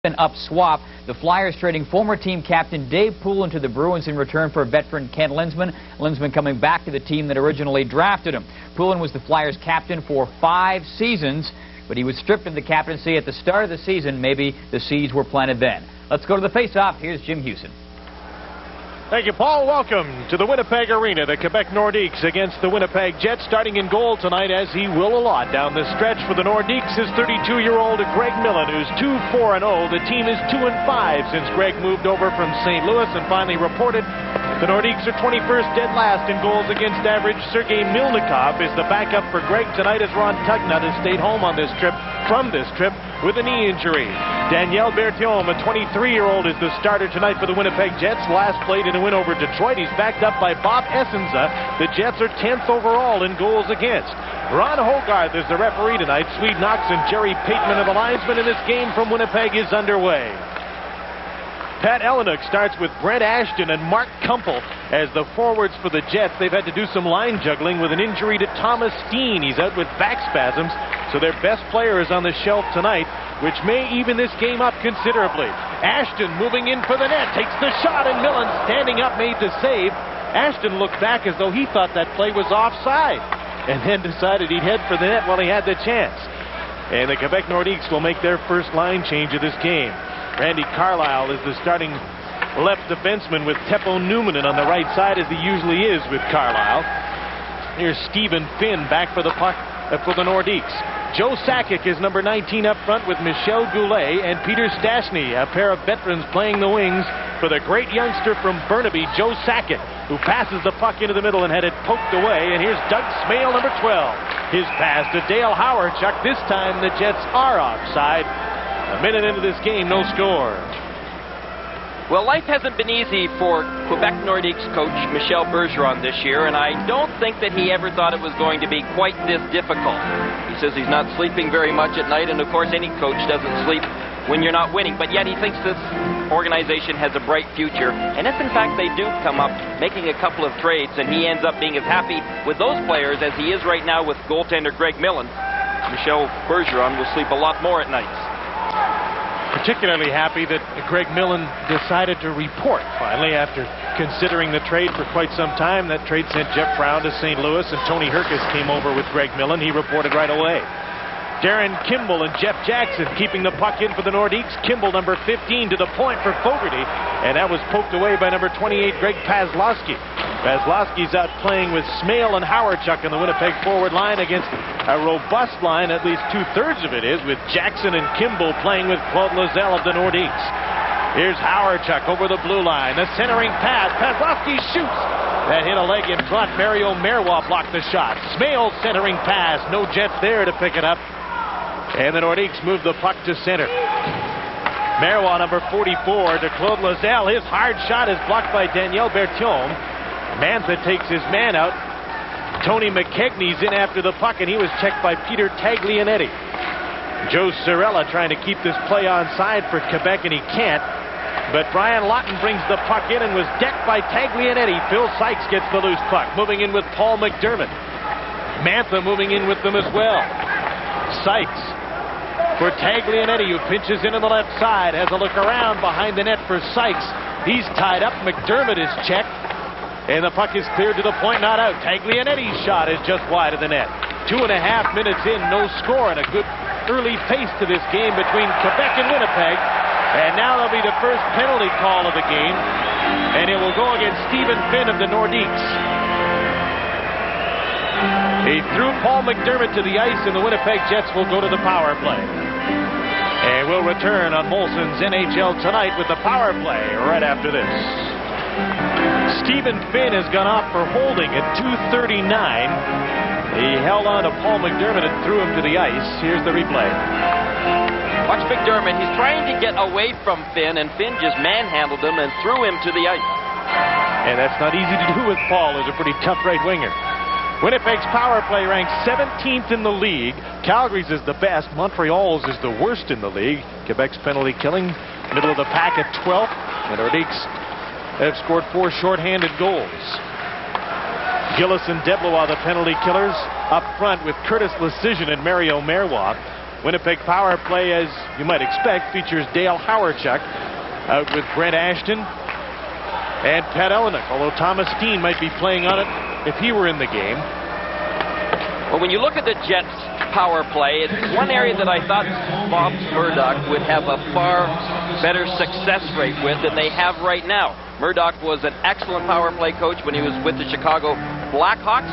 An up swap. The Flyers trading former team captain Dave Poulin to the Bruins in return for veteran Ken Linseman. Linseman coming back to the team that originally drafted him. Poulin was the Flyers captain for 5 seasons, but he was stripped of the captaincy at the start of the season. Maybe the seeds were planted then. Let's go to the face-off. Here's Jim Hewson. Thank you, Paul. Welcome to the Winnipeg Arena. The Quebec Nordiques against the Winnipeg Jets. Starting in goal tonight, as he will a lot down the stretch for the Nordiques, is 32-year-old Greg Millen, who's 2-4-0. The team is 2-5 since Greg moved over from St. Louis and finally reported. The Nordiques are 21st dead last in goals against average. Sergei Milnikov is the backup for Greg tonight, as Ron Tugnut has stayed home on this trip with a knee injury. Daniel Berthiaume, a 23-year-old, is the starter tonight for the Winnipeg Jets. Last played in a win over Detroit. He's backed up by Bob Essenza. The Jets are 10th overall in goals against. Ron Hogarth is the referee tonight. Swede Knox and Jerry Pateman are the linesmen, in this game from Winnipeg is underway. Pat Ellenuk starts with Brent Ashton and Mark Kumpel as the forwards for the Jets. They've had to do some line juggling with an injury to Thomas Steen. He's out with back spasms, so their best player is on the shelf tonight, which may even this game up considerably. Ashton moving in for the net, takes the shot, and Millen standing up made the save. Ashton looked back as though he thought that play was offside, and then decided he'd head for the net while he had the chance. And the Quebec Nordiques will make their first line change of this game. Randy Carlyle is the starting left defenseman with Teppo Numminen on the right side, as he usually is with Carlyle. Here's Stephen Finn back for the puck for the Nordiques. Joe Sakic is number 19 up front with Michel Goulet and Peter Stastny, a pair of veterans playing the wings for the great youngster from Burnaby, Joe Sakic, who passes the puck into the middle and had it poked away. And here's Doug Smale, number 12. His pass to Dale Hawerchuk. This time the Jets are offside. A minute into this game, no score. Well, life hasn't been easy for Quebec Nordiques coach Michel Bergeron this year, and I don't think that he ever thought it was going to be quite this difficult. He says he's not sleeping very much at night, and of course any coach doesn't sleep when you're not winning, but yet he thinks this organization has a bright future. And if in fact they do come up making a couple of trades and he ends up being as happy with those players as he is right now with goaltender Greg Millen, Michel Bergeron will sleep a lot more at nights. Particularly happy that Greg Millen decided to report finally after considering the trade for quite some time. That trade sent Jeff Brown to St. Louis, and Tony Herkus came over with Greg Millen. He reported right away. Darren Kimball and Jeff Jackson keeping the puck in for the Nordiques. Kimball, number 15, to the point for Fogarty, and that was poked away by number 28, Greg Paslowski. Paslowski's out playing with Smale and Hawerchuk on the Winnipeg forward line against a robust line, at least 2/3 of it is, with Jackson and Kimball playing with Claude Lozelle of the Nordiques. Here's Hawerchuk over the blue line. The centering pass. Paslowski shoots. That hit a leg in front. Mario Marois blocked the shot. Smale centering pass. No Jets there to pick it up. And the Nordiques move the puck to center. Marois, number 44, to Claude Lozelle. His hard shot is blocked by Daniel Berthiaume. Mantha takes his man out. Tony McKegney's in after the puck, and he was checked by Peter Taglianetti. Joe Cirella trying to keep this play onside for Quebec, and he can't. But Brian Lawton brings the puck in and was decked by Taglianetti. Phil Sykes gets the loose puck, moving in with Paul McDermott. Mantha moving in with them as well. Sykes for Taglianetti, who pinches in on the left side, has a look around behind the net for Sykes. He's tied up. McDermott is checked. And the puck is cleared to the point, not out. Taglianetti's shot is just wide of the net. 2.5 minutes in, no score, and a good early pace to this game between Quebec and Winnipeg. And now there'll be the first penalty call of the game, and it will go against Stephen Finn of the Nordiques. He threw Paul McDermott to the ice, and the Winnipeg Jets will go to the power play. And we'll return on Molson's NHL Tonight with the power play right after this. Stephen Finn has gone off for holding at 2:39. He held on to Paul McDermott and threw him to the ice. Here's the replay. Watch McDermott. He's trying to get away from Finn, and Finn just manhandled him and threw him to the ice. And that's not easy to do with Paul, who's a pretty tough right winger. Winnipeg's power play ranks 17th in the league. Calgary's is the best. Montreal's is the worst in the league. Quebec's penalty killing, middle of the pack at 12th. The Nordiques have scored 4 shorthanded goals. Gillis and Deblois, the penalty killers, up front with Curtis Lecision and Mario Marois. Winnipeg power play, as you might expect, features Dale Hawerchuk out with Brent Ashton and Pat Elenick, although Thomas Steen might be playing on it if he were in the game. Well, when you look at the Jets' power play, it's one area that I thought Bob Murdoch would have a far better success rate with than they have right now. Murdoch was an excellent power play coach when he was with the Chicago Blackhawks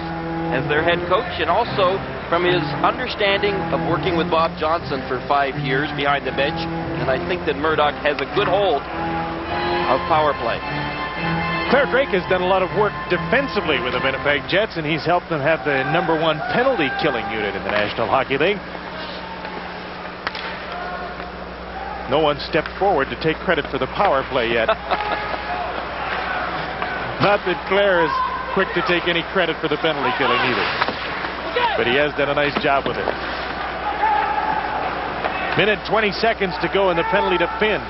as their head coach, and also from his understanding of working with Bob Johnson for 5 years behind the bench. And I think that Murdoch has a good hold of power play. Claire Drake has done a lot of work defensively with the Winnipeg Jets, and he's helped them have the #1 penalty killing unit in the National Hockey League. No one stepped forward to take credit for the power play yet. Not that Claire is quick to take any credit for the penalty killing either, but he has done a nice job with it. Minute 20 seconds to go in the penalty to Finn.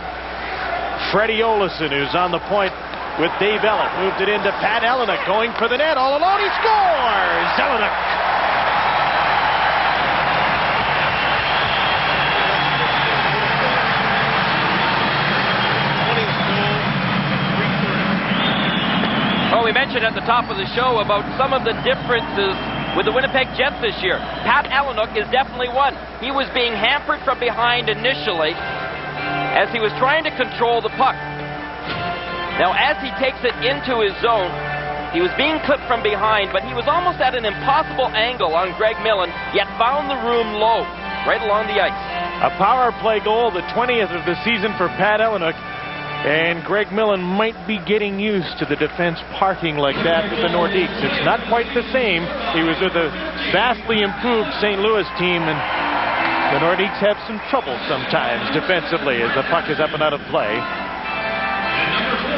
Freddie Olesen, who's on the point with Dave Ellett, moved it into Pat Elenick, going for the net all alone. He scores! Elenick. Well, we mentioned at the top of the show about some of the differences with the Winnipeg Jets this year. Pat Elenick is definitely one. He was being hampered from behind initially as he was trying to control the puck. Now, as he takes it into his zone, he was being clipped from behind, but he was almost at an impossible angle on Greg Millen, yet found the room low, right along the ice. A power play goal, the 20th of the season for Pat Elenick. And Greg Millen might be getting used to the defense parking like that with the Nordiques. It's not quite the same. He was with a vastly improved St. Louis team, and the Nordiques have some trouble sometimes defensively as the puck is up and out of play.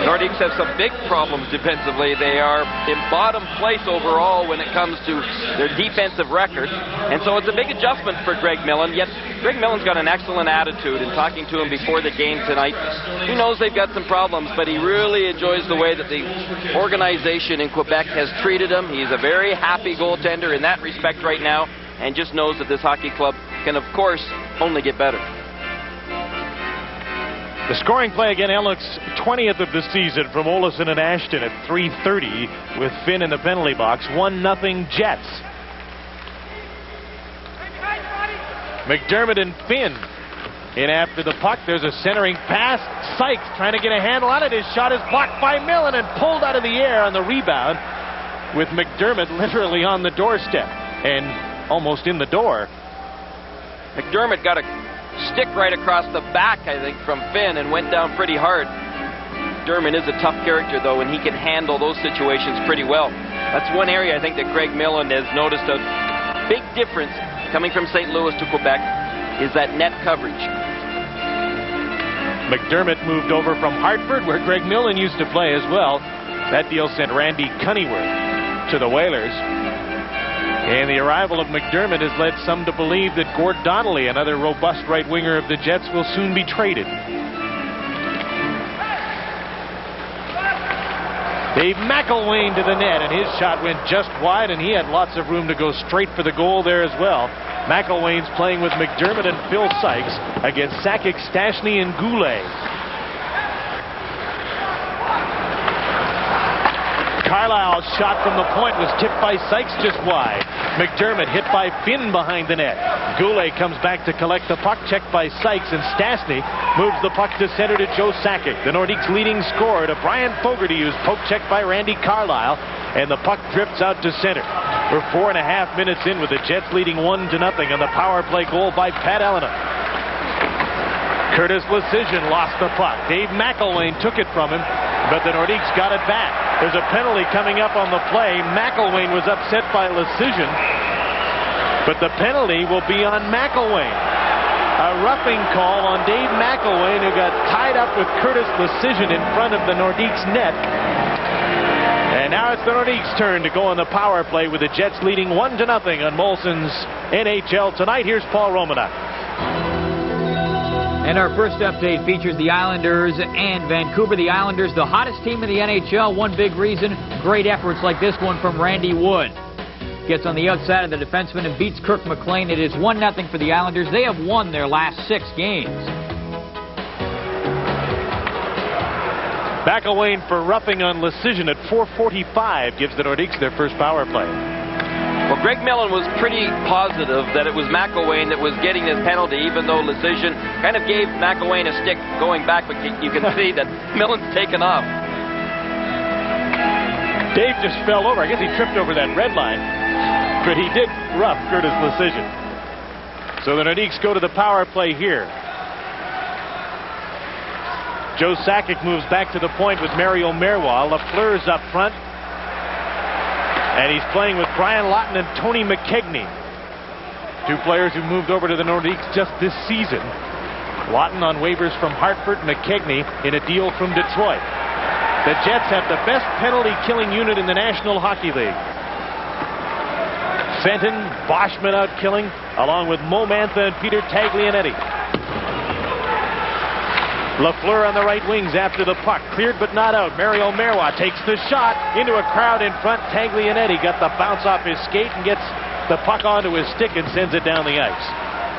The Nordiques have some big problems defensively. They are in bottom place overall when it comes to their defensive record. And so it's a big adjustment for Greg Millen. Yet Greg Millen's got an excellent attitude. And talking to him before the game tonight, he knows they've got some problems, but he really enjoys the way that the organization in Quebec has treated him. He's a very happy goaltender in that respect right now, and just knows that this hockey club can, of course, only get better. The scoring play again, Elenick's 20th of the season from Olesen and Ashton at 3:30 with Finn in the penalty box. 1-0 Jets. McDermott and Finn in after the puck. There's a centering pass. Sykes trying to get a handle on it. His shot is blocked by Millen and pulled out of the air on the rebound, with McDermott literally on the doorstep and almost in the door. McDermott got a stick right across the back, I think, from Finn and went down pretty hard. McDermott is a tough character, though, and he can handle those situations pretty well. That's one area I think that Greg Millen has noticed a big difference coming from St. Louis to Quebec is that net coverage. McDermott moved over from Hartford, where Greg Millen used to play as well. That deal sent Randy Cunnyworth to the Whalers. And the arrival of McDermott has led some to believe that Gord Donnelly, another robust right winger of the Jets, will soon be traded. Dave McElwain to the net, and his shot went just wide, and he had lots of room to go straight for the goal there as well. McElwain's playing with McDermott and Phil Sykes against Sakic, Stastny, and Goulet. Carlisle's shot from the point was tipped by Sykes just wide. McDermott hit by Finn behind the net. Goulet comes back to collect the puck, checked by Sykes, and Stastny moves the puck to center to Joe Sakic. The Nordiques' leading scorer to Brian Fogarty, who's poke checked by Randy Carlisle, and the puck drifts out to center. We're 4.5 minutes in with the Jets leading 1-0 on the power play goal by Pat Elenick. Curtis Lecision lost the puck. Dave McElwain took it from him, but the Nordiques got it back. There's a penalty coming up on the play. McElwain was upset by Lecision, but the penalty will be on McElwain. A roughing call on Dave McElwain, who got tied up with Curtis Lecision in front of the Nordiques net. And now it's the Nordiques' turn to go on the power play, with the Jets leading 1-0 on Molson's NHL Tonight. Here's Paul Romanuk. And our first update features the Islanders and Vancouver. The Islanders, the hottest team in the NHL. One big reason, great efforts like this one from Randy Wood. gets on the outside of the defenseman and beats Kirk McLean. It is 1-0 for the Islanders. They have won their last 6 games. McElwain for roughing on Lecision at 4:45 gives the Nordiques their first power play. Well, Greg Millen was pretty positive that it was McElwain that was getting this penalty, even though Lecision kind of gave McElwain a stick going back, but you can see that Millen's taken off. Dave just fell over. I guess he tripped over that red line, but he did rough Curtis Lecision. So the Nordiques go to the power play here. Joe Sakic moves back to the point with Mario Marois. Lafleur's up front. And he's playing with Brian Lawton and Tony McKegney. 2 players who moved over to the Nordiques just this season. Lawton on waivers from Hartford, McKegney in a deal from Detroit. The Jets have the best penalty-killing unit in the National Hockey League. Fenton, Boschman out killing, along with Mo Mantha and Peter Taglianetti. Lafleur on the right wings after the puck. Cleared but not out. Mario Marois takes the shot into a crowd in front. Taglianetti got the bounce off his skate and gets the puck onto his stick and sends it down the ice.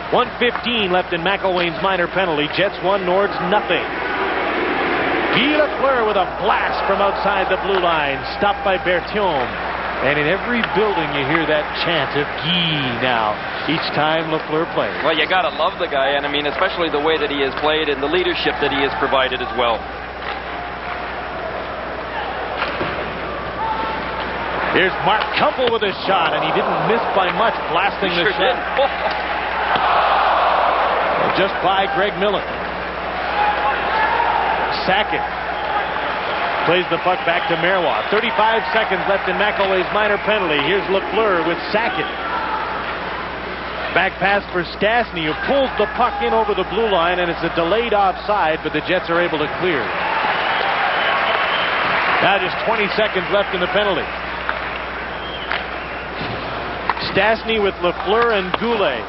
1:15 left in McElwain's minor penalty. Jets 1, Nords nothing. Guy Lafleur with a blast from outside the blue line. Stopped by Berthiaume. And in every building you hear that chant of Guy now, each time Lafleur plays. Well, you got to love the guy, and I mean, especially the way that he has played and the leadership that he has provided as well. Here's Mark Kumpel with a shot, and he didn't miss by much, blasting the shot. Just by Greg Millen. Sakic plays the puck back to Marois. 35 seconds left in McElwain's minor penalty. Here's Lafleur with Sakic. Back pass for Stastny, who pulls the puck in over the blue line, and it's a delayed offside, but the Jets are able to clear. Now just 20 seconds left in the penalty. Stastny with Lafleur and Goulet.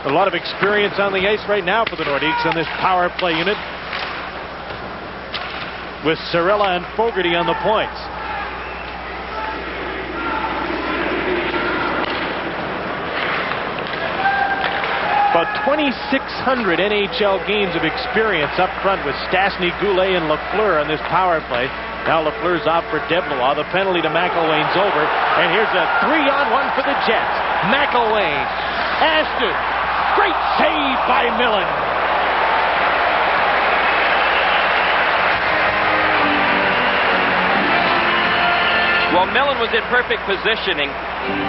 A lot of experience on the ice right now for the Nordiques on this power play unit, with Cirella and Fogarty on the points. About 2,600 NHL games of experience up front with Stastny, Goulet, and Lafleur on this power play. Now Lafleur's off for Deblois. The penalty to McElwain's over. And here's a 3-on-1 for the Jets. McElwain, Ashton, great save by Millen. Well, Millen was in perfect positioning.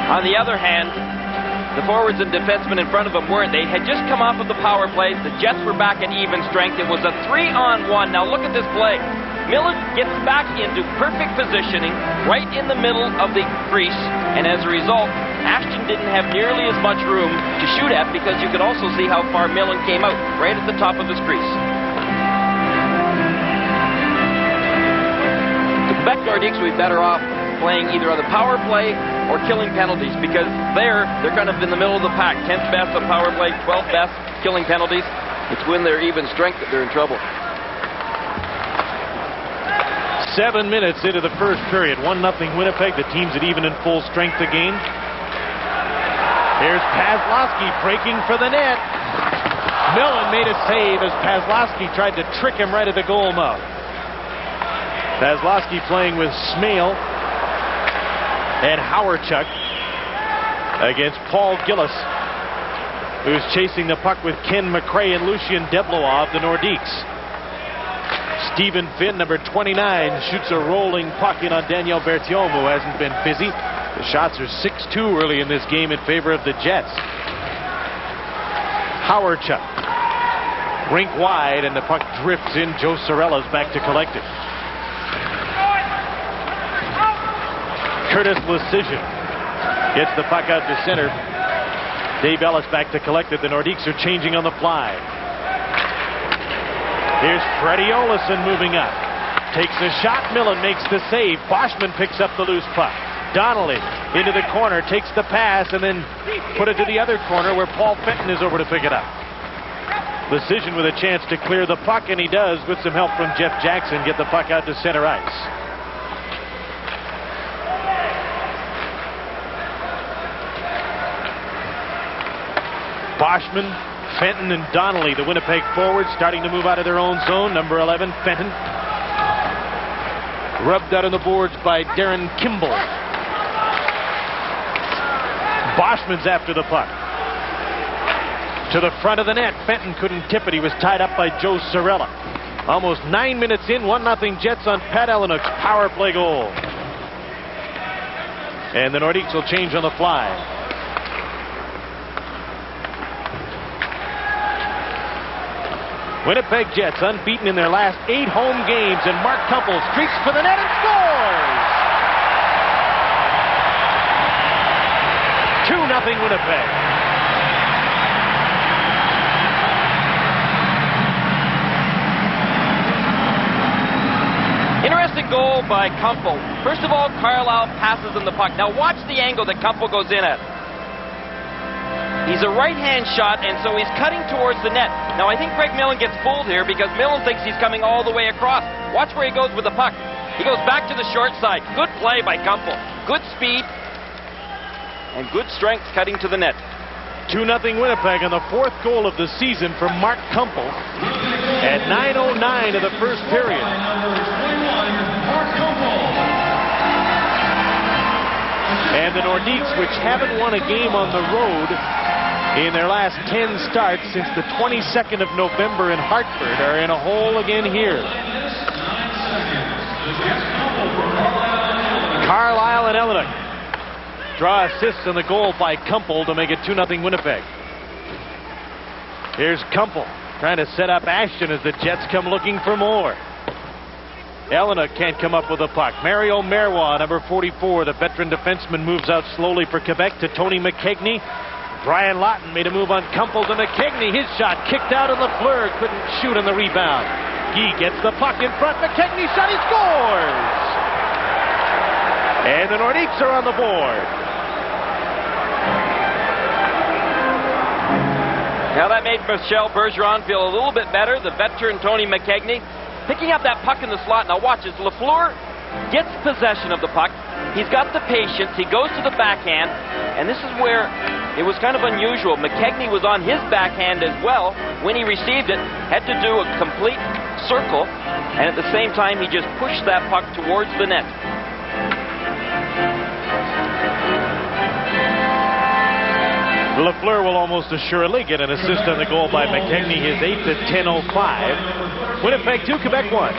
On the other hand, the forwards and defensemen in front of him weren't. They had just come off of the power play. The Jets were back at even strength. It was a 3-on-1. Now look at this play. Millen gets back into perfect positioning right in the middle of the crease, and as a result, Ashton didn't have nearly as much room to shoot at, because you could also see how far Millen came out, right at the top of his crease. The Quebec Nordiques would be better off playing either on the power play or killing penalties, because they're kind of in the middle of the pack. 10th best on power play, 12th best killing penalties. It's when they're even strength that they're in trouble. 7 minutes into the first period. 1-0 Winnipeg. The team's at even in full strength again. Here's Pazlowski breaking for the net. Millen made a save as Pazlowski tried to trick him right at the goal mouth. Pazlowski playing with Smale and Howarchuk against Paul Gillis, who's chasing the puck with Ken McRae and Lucien Deblois of the Nordiques. Stephen Finn, number 29, shoots a rolling puck in on Daniel Berthiaume, who hasn't been busy. The shots are 6-2 early in this game in favor of the Jets. Howarchuk, rink wide, and the puck drifts in. Joe Cirella's back to collect it. Curtis Lecision gets the puck out to center. Dave Ellis back to collect it. The Nordiques are changing on the fly. Here's Freddie Olesen moving up. Takes a shot. Millen makes the save. Boschman picks up the loose puck. Donnelly into the corner, takes the pass, and then put it to the other corner where Paul Fenton is over to pick it up. Lecision with a chance to clear the puck, and he does, with some help from Jeff Jackson, get the puck out to center ice. Boschman, Fenton, and Donnelly, the Winnipeg forwards, starting to move out of their own zone. Number 11, Fenton. Rubbed out on the boards by Darren Kimball. Boschman's after the puck. To the front of the net. Fenton couldn't tip it. He was tied up by Joe Sorella. Almost 9 minutes in, 1-0 Jets on Pat Ellenuk's power play goal. And the Nordiques will change on the fly. Winnipeg Jets unbeaten in their last 8 home games, and Mark Kumpel streaks for the net and scores! 2-0 Winnipeg. Interesting goal by Kumpel. First of all, Carlisle passes him the puck. Now watch the angle that Kumpel goes in at. He's a right-hand shot, and so he's cutting towards the net. Now, I think Greg Millen gets fooled here because Millen thinks he's coming all the way across. Watch where he goes with the puck. He goes back to the short side. Good play by Kumpel. Good speed and good strength cutting to the net. 2-0 Winnipeg on the 4th goal of the season from Mark Kumpel at 9:09 of the first period. And the Nordiques, which haven't won a game on the road in their last 10 starts since the 22nd of November in Hartford, are in a hole again here. Carlisle and Ellenuk draw assists on the goal by Kumpel to make it 2-0 Winnipeg. Here's Kumpel trying to set up Ashton as the Jets come looking for more. Ellenuk can't come up with a puck. Mario Marois, number 44, the veteran defenseman, moves out slowly for Quebec to Tony McKegney. Brian Lawton made a move on Kumpel to McKegney. His shot kicked out, and Lafleur couldn't shoot on the rebound. Guy gets the puck in front. McKegney shot. He scores! And the Nordiques are on the board. Now that made Michel Bergeron feel a little bit better. The veteran Tony McKegney picking up that puck in the slot. Now watch as Lafleur gets possession of the puck. He's got the patience. He goes to the backhand. And this is where it was kind of unusual. McKegney was on his backhand as well when he received it. Had to do a complete circle. And at the same time, he just pushed that puck towards the net. Lafleur will almost assuredly get an assist on the goal by McKegney, his 8th at 10:05. Winnipeg 2, Quebec 1.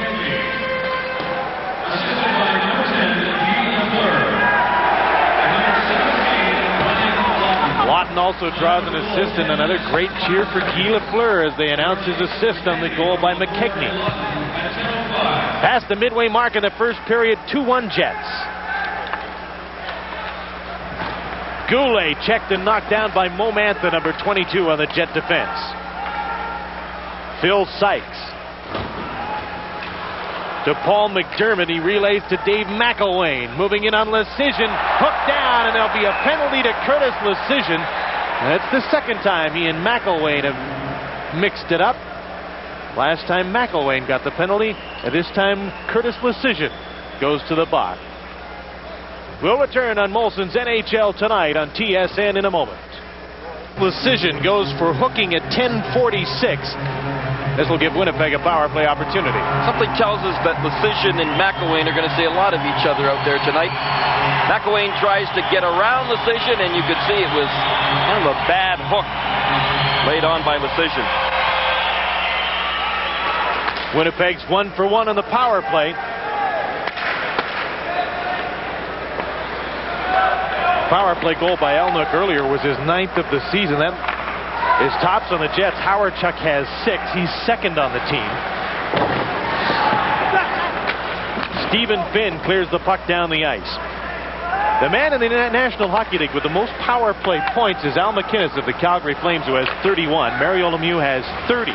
Lawton also draws an assist, and another great cheer for Guy Lafleur as they announce his assist on the goal by McKegney. Past the midway mark of the first period, 2-1 Jets. Goulet checked and knocked down by Mo Mantha, number 22 on the Jet defense. Phil Sykes to Paul McDermott. He relays to Dave McElwain. Moving in on Lecision. Hooked down, and there'll be a penalty to Curtis Lecision. That's the second time he and McElwain have mixed it up. Last time McElwain got the penalty, and this time Curtis Lecision goes to the box. We'll return on Molson's NHL Tonight on TSN in a moment. Lecision goes for hooking at 10:46. This will give Winnipeg a power play opportunity. Something tells us that Lecision and McElwain are going to see a lot of each other out there tonight. McElwain tries to get around Lecision, and you could see it was kind of a bad hook laid on by Lecision. Winnipeg's 1 for 1 on the power play. Power play goal by Ellenuk earlier was his 9th of the season. That is tops on the Jets. Howardchuk has 6. He's second on the team. Stephen Finn clears the puck down the ice. The man in the National Hockey League with the most power play points is Al McInnes of the Calgary Flames, who has 31. Mario Lemieux has 30.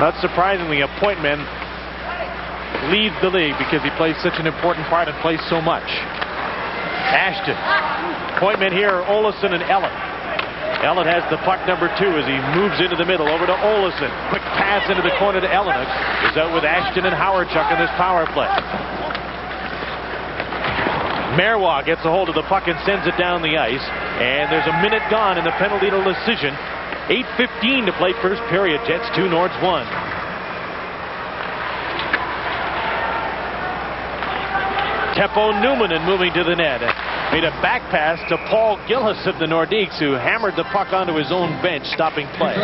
Not surprisingly, a point man leads the league because he plays such an important part and plays so much. Ashton. Point men here are Olesen and Ellett. Ellett has the puck, number 2, as he moves into the middle over to Olesen. Quick pass into the corner to Ellenuk. Is out with Ashton and Howardchuk in this power play. Marois gets a hold of the puck and sends it down the ice. And there's a minute gone in the penalty to decision. 8:15 to play first period. Jets 2, Nords 1. Teppo Numminen moving to the net. Made a back pass to Paul Gillis of the Nordiques, who hammered the puck onto his own bench, stopping play.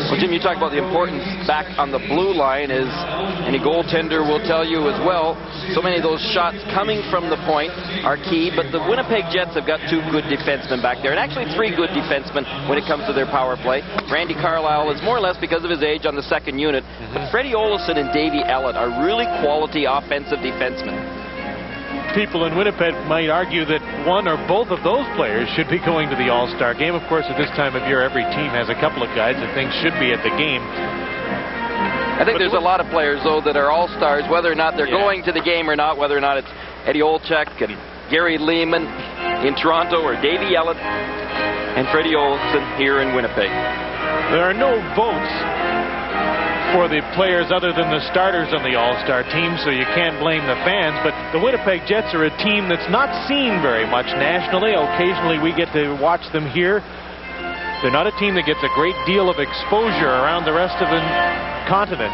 Well, Jim, you talk about the importance back on the blue line, as any goaltender will tell you as well. So many of those shots coming from the point are key, but the Winnipeg Jets have got 2 good defensemen back there, and actually 3 good defensemen when it comes to their power play. Randy Carlyle is more or less, because of his age, on the second unit, but Freddie Olofsson and Davey Ellett are really quality offensive defensemen. People in Winnipeg might argue that one or both of those players should be going to the All-Star game. Of course, at this time of year, every team has a couple of guys that think should be at the game. I think there's a lot of players, though, that are all-stars, whether or not they're going to the game or not, whether or not it's Eddie Olczyk and Gary Lehman in Toronto or Davey Ellett and Freddie Olofsson here in Winnipeg. There are no votes for the players other than the starters on the All-Star team, so you can't blame the fans. But the Winnipeg Jets are a team that's not seen very much nationally. Occasionally we get to watch them here. They're not a team that gets a great deal of exposure around the rest of the continent.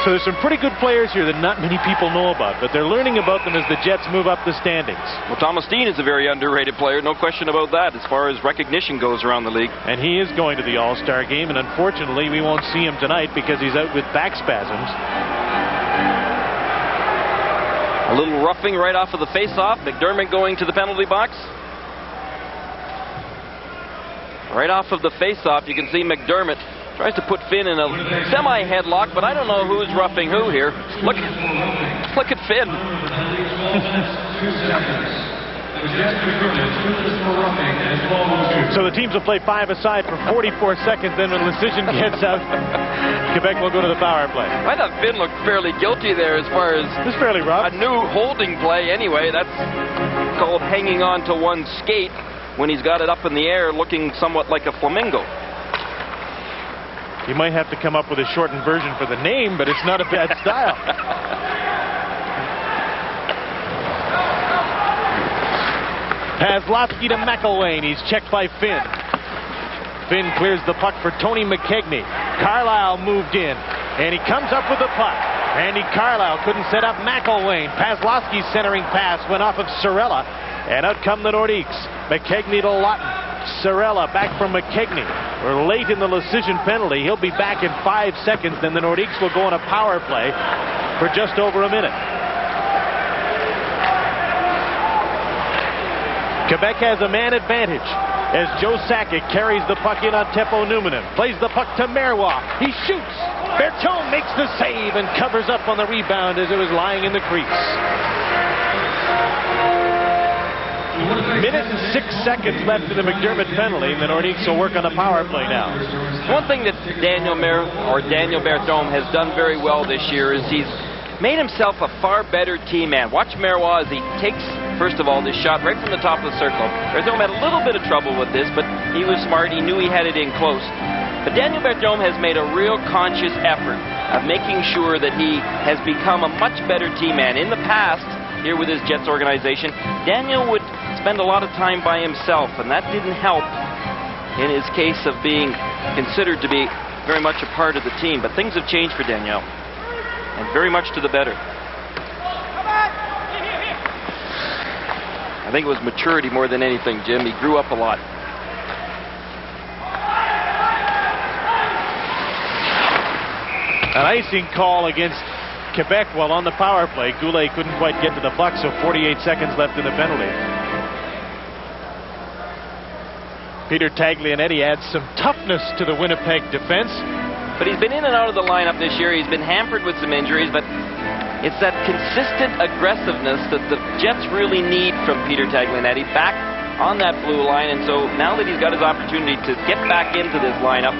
So there's some pretty good players here that not many people know about, but they're learning about them as the Jets move up the standings. Well, Thomas Dean is a very underrated player, no question about that, as far as recognition goes around the league. And he is going to the All-Star game, and unfortunately we won't see him tonight because he's out with back spasms. A little roughing right off of the face-off. McDermott going to the penalty box. Right off of the face-off, you can see McDermott tries to put Finn in a semi-headlock, but I don't know who's roughing who here. Look at Finn. So the teams will play 5 aside for 44 seconds. Then when the decision gets out, Quebec will go to the power play. I thought Finn looked fairly guilty there as far as it's fairly rough. A new holding play anyway. That's called hanging on to one skate when he's got it up in the air looking somewhat like a flamingo. You might have to come up with a shortened version for the name, but it's not a bad style. Paslowski to McElwain. He's checked by Finn. Finn clears the puck for Tony McKegney. Carlyle moved in, and he comes up with the puck. Randy Carlyle couldn't set up McElwain. Paslowski's centering pass went off of Sorella, and out come the Nordiques. McKegney to Lawton. Sorella back from McKegney. We're late in the decision penalty. He'll be back in 5 seconds. Then the Nordiques will go on a power play for just over a minute. Quebec has a man advantage as Joe Sakic carries the puck in on Teppo Numminen. Plays the puck to Marois. He shoots. Bertone makes the save and covers up on the rebound as it was lying in the crease. Minute and 6 seconds left in the McDermott penalty, and the Nordiques will work on the power play now. One thing that Daniel Bertome has done very well this year is he's made himself a far better team man. Watch Marois as he takes, first of all, this shot right from the top of the circle. Bertome had a little bit of trouble with this, but he was smart. He knew he had it in close. But Daniel Bertome has made a real conscious effort of making sure that he has become a much better team man. In the past, here with his Jets organization, Daniel would spend a lot of time by himself, and that didn't help in his case of being considered to be very much a part of the team. But things have changed for Daniel, and very much to the better. I think it was maturity more than anything, Jim. He grew up a lot. An icing call against Quebec while on the power play. Goulet couldn't quite get to the puck, so 48 seconds left in the penalty. Peter Taglianetti adds some toughness to the Winnipeg defense. But he's been in and out of the lineup this year. He's been hampered with some injuries, but it's that consistent aggressiveness that the Jets really need from Peter Taglianetti back on that blue line. And so now that he's got his opportunity to get back into this lineup,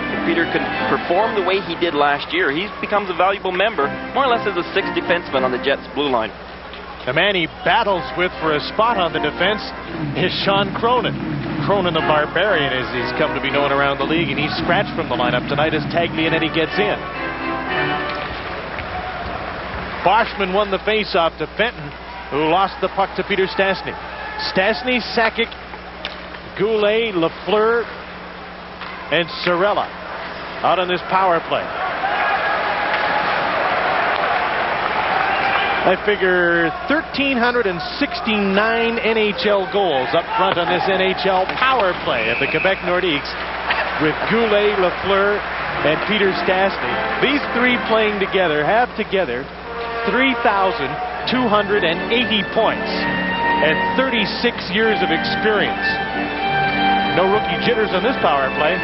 if Peter can perform the way he did last year, he becomes a valuable member, more or less as a sixth defenseman on the Jets' blue line. The man he battles with for a spot on the defense is Sean Cronin. Cronin the Barbarian, as he's come to be known around the league, and he's scratched from the lineup tonight as Taglianetti gets in. Boschman won the faceoff to Fenton, who lost the puck to Peter Stastny. Stastny, Sakic, Goulet, Lafleur, and Sorella out on this power play. I figure 1,369 NHL goals up front on this NHL power play of the Quebec Nordiques with Goulet, Lafleur, and Peter Stastny. These three playing together have together 3,280 points and 36 years of experience. No rookie jitters on this power play.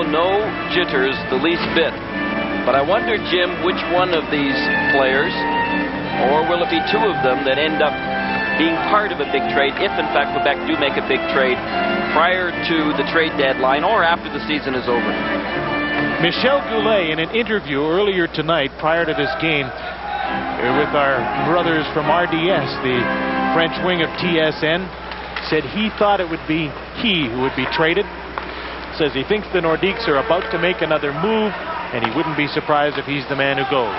No jitters the least bit. But I wonder, Jim, which one of these players, or will it be two of them, that end up being part of a big trade, if in fact Quebec do make a big trade prior to the trade deadline or after the season is over? Michel Goulet, in an interview earlier tonight prior to this game with our brothers from RDS, the French wing of TSN, said he thought it would be he who would be traded. Says he thinks the Nordiques are about to make another move, and he wouldn't be surprised if he's the man who goes.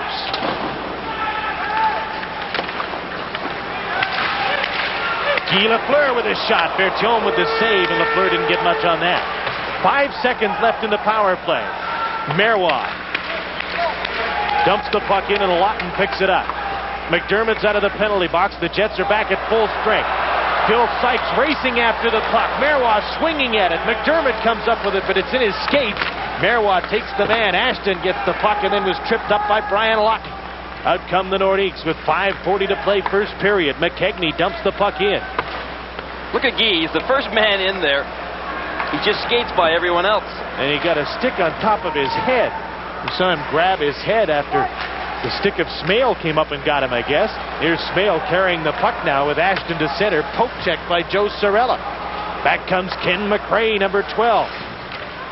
Guy Lafleur with a shot. Berthiaume with the save, and Lafleur didn't get much on that. 5 seconds left in the power play. Marois dumps the puck in, and Lawton picks it up. McDermott's out of the penalty box. The Jets are back at full strength. Phil Sykes racing after the puck. Marois swinging at it. McDermott comes up with it, but it's in his skates. Marois takes the man. Ashton gets the puck and then was tripped up by Brian Lawton. Out come the Nordiques with 5:40 to play first period. McKegney dumps the puck in. Look at Guy. He's the first man in there. He just skates by everyone else. And he got a stick on top of his head. You saw him grab his head after the stick of Smale came up and got him, I guess. Here's Smale carrying the puck now with Ashton to center. Poke check by Joe Sorella. Back comes Ken McRae, number 12.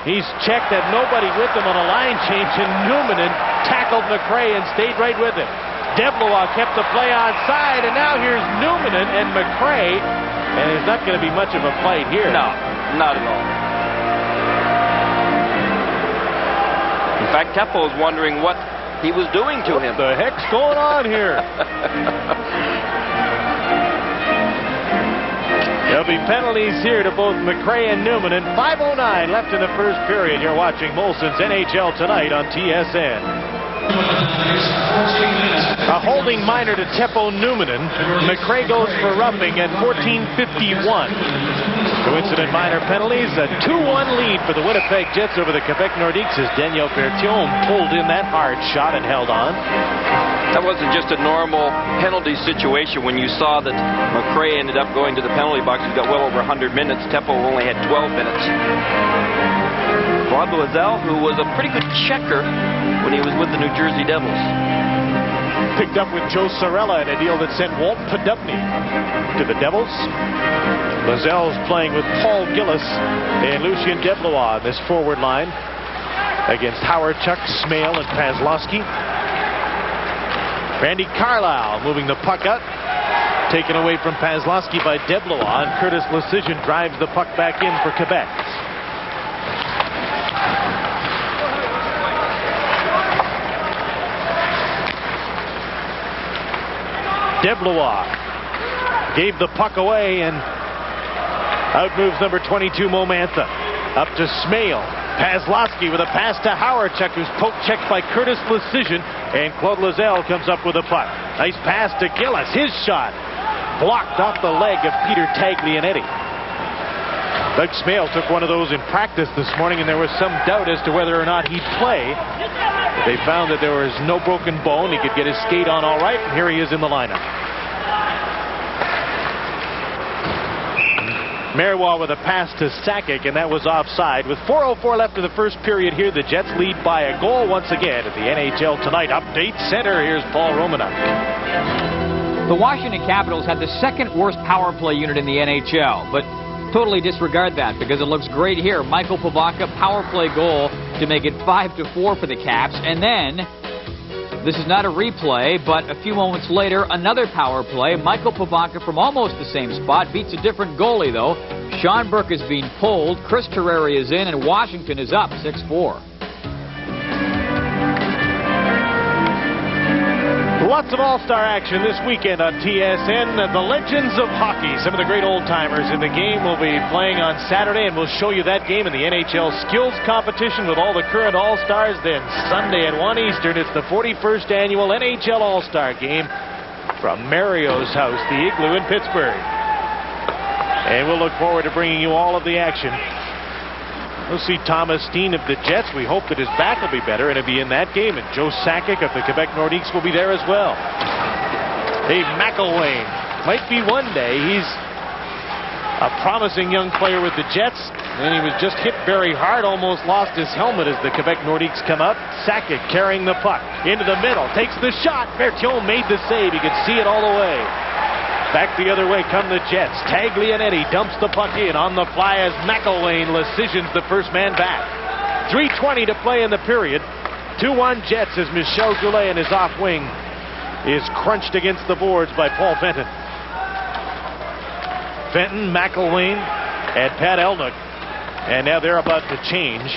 He's checked, had nobody with him on a line change, and Newman tackled McRae and stayed right with him. Deblois kept the play onside, and now here's Newman and McRae, and there's not going to be much of a fight here. No, not at all. In fact, Teppo is wondering what he was doing to him. What the heck's going on here? There'll be penalties here to both McRae and Newman, and 5:09 left in the first period. You're watching Molson's NHL Tonight on TSN. A holding minor to Teppo Newmanen. McRae goes for roughing at 14:51. Coincident minor penalties. A 2-1 lead for the Winnipeg Jets over the Quebec Nordiques as Daniel Berthiaume pulled in that hard shot and held on. That wasn't just a normal penalty situation when you saw that McRae ended up going to the penalty box. He got well over 100 minutes. Teppo only had 12 minutes. Claude Loiselle, who was a pretty good checker when he was with the New Jersey Devils. Picked up with Joe Sorella in a deal that sent Walt Podubny to the Devils. Loiselle's playing with Paul Gillis and Lucien Deblois on this forward line against Howard, Chuck, Smale, and Paslowski. Randy Carlyle moving the puck out. Taken away from Paslowski by Deblois, and Curtis Lecision drives the puck back in for Quebec. Deblois gave the puck away, and out moves number 22 Momantha. Up to Smale. Paslowski with a pass to Howardchuk, who's poke checked by Curtis Lecision, and Claude Loiselle comes up with a puck. Nice pass to Gillis. His shot blocked off the leg of Peter Taglianetti. Doug Smale took one of those in practice this morning, and there was some doubt as to whether or not he'd play. They found that there was no broken bone. He could get his skate on all right, and here he is in the lineup. Marois with a pass to Sakic, and that was offside. With 4:04 left in the first period here, the Jets lead by a goal once again at the NHL Tonight Update Center. Here's Paul Romanuk. The Washington Capitals had the second worst power play unit in the NHL, but totally disregard that because it looks great here. Michael Pivaka power play goal to make it 5-4 for the Caps, and then this is not a replay, but a few moments later, another power play. Michael Pivaka from almost the same spot beats a different goalie, though. Sean Burke is being pulled, Chris Terreri is in, and Washington is up 6-4. Lots of all-star action this weekend on TSN. The Legends of Hockey. Some of the great old-timers in the game will be playing on Saturday, and we'll show you that game in the NHL Skills Competition with all the current all-stars. Then Sunday at 1 Eastern, it's the 41st annual NHL All-Star Game from Mario's house, the Igloo in Pittsburgh. And we'll look forward to bringing you all of the action. We'll see Thomas Steen of the Jets. We hope that his back will be better, and he'll be in that game. And Joe Sakic of the Quebec Nordiques will be there as well. Dave McElwain might be one day. He's a promising young player with the Jets, and he was just hit very hard, almost lost his helmet as the Quebec Nordiques come up. Sakic carrying the puck into the middle, takes the shot. Berthiaume made the save. You could see it all the way. Back the other way come the Jets. Taglianetti dumps the puck in on the fly as McElwain decisions the first man back. 3:20 to play in the period. 2-1 Jets as Michel Goulet in his off wing is crunched against the boards by Paul Fenton. Fenton, McElwain, and Pat Elnuck. And now they're about to change.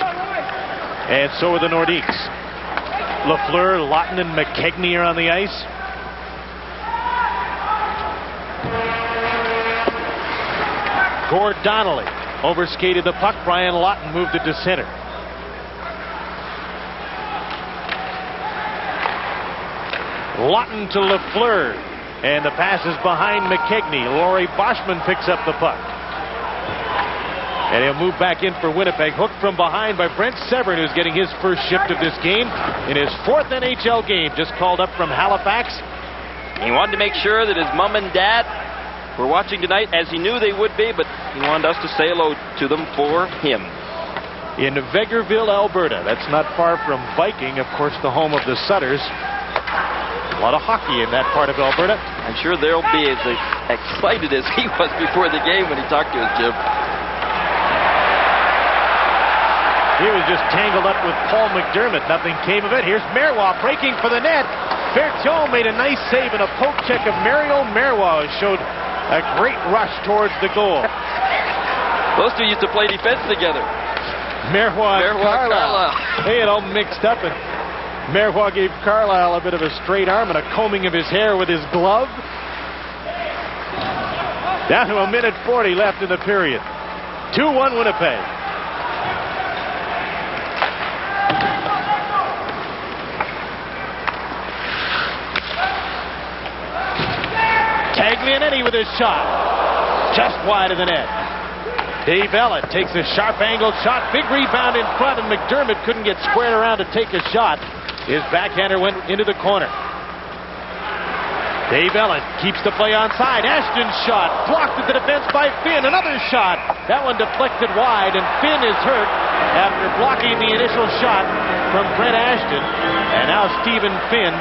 And so are the Nordiques. Lafleur, Lawton, and McKegney are on the ice. Gord Donnelly overskated the puck. Brian Lawton moved it to center. Lawton to Lafleur. And the pass is behind McKegney. Laurie Boschman picks up the puck. And he'll move back in for Winnipeg. Hooked from behind by Brent Severn, who's getting his first shift of this game in his 4th NHL game. Just called up from Halifax. He wanted to make sure that his mom and dad were watching tonight, as he knew they would be, but he wanted us to say hello to them for him. In Vegreville, Alberta. That's not far from Viking, of course, the home of the Sutters. A lot of hockey in that part of Alberta. I'm sure they'll be as excited as he was before the game when he talked to us, Jim. He was just tangled up with Paul McDermott. Nothing came of it. Here's Marois breaking for the net. Berthiaume made a nice save, and a poke check of Mario Marois showed a great rush towards the goal. Those two used to play defense together. Marois Carlisle. They had all mixed up, and Marois gave Carlisle a bit of a straight arm and a combing of his hair with his glove. Down to 1:40 left in the period. 2-1 Winnipeg. Taglianetti with his shot. Just wide of the net. Dave Ellett takes a sharp angled shot. Big rebound in front, and McDermott couldn't get squared around to take a shot. His backhander went into the corner. Dave Ellett keeps the play onside. Ashton's shot blocked at the defense by Finn. Another shot. That one deflected wide, and Finn is hurt after blocking the initial shot from Brent Ashton. And now Stephen Finn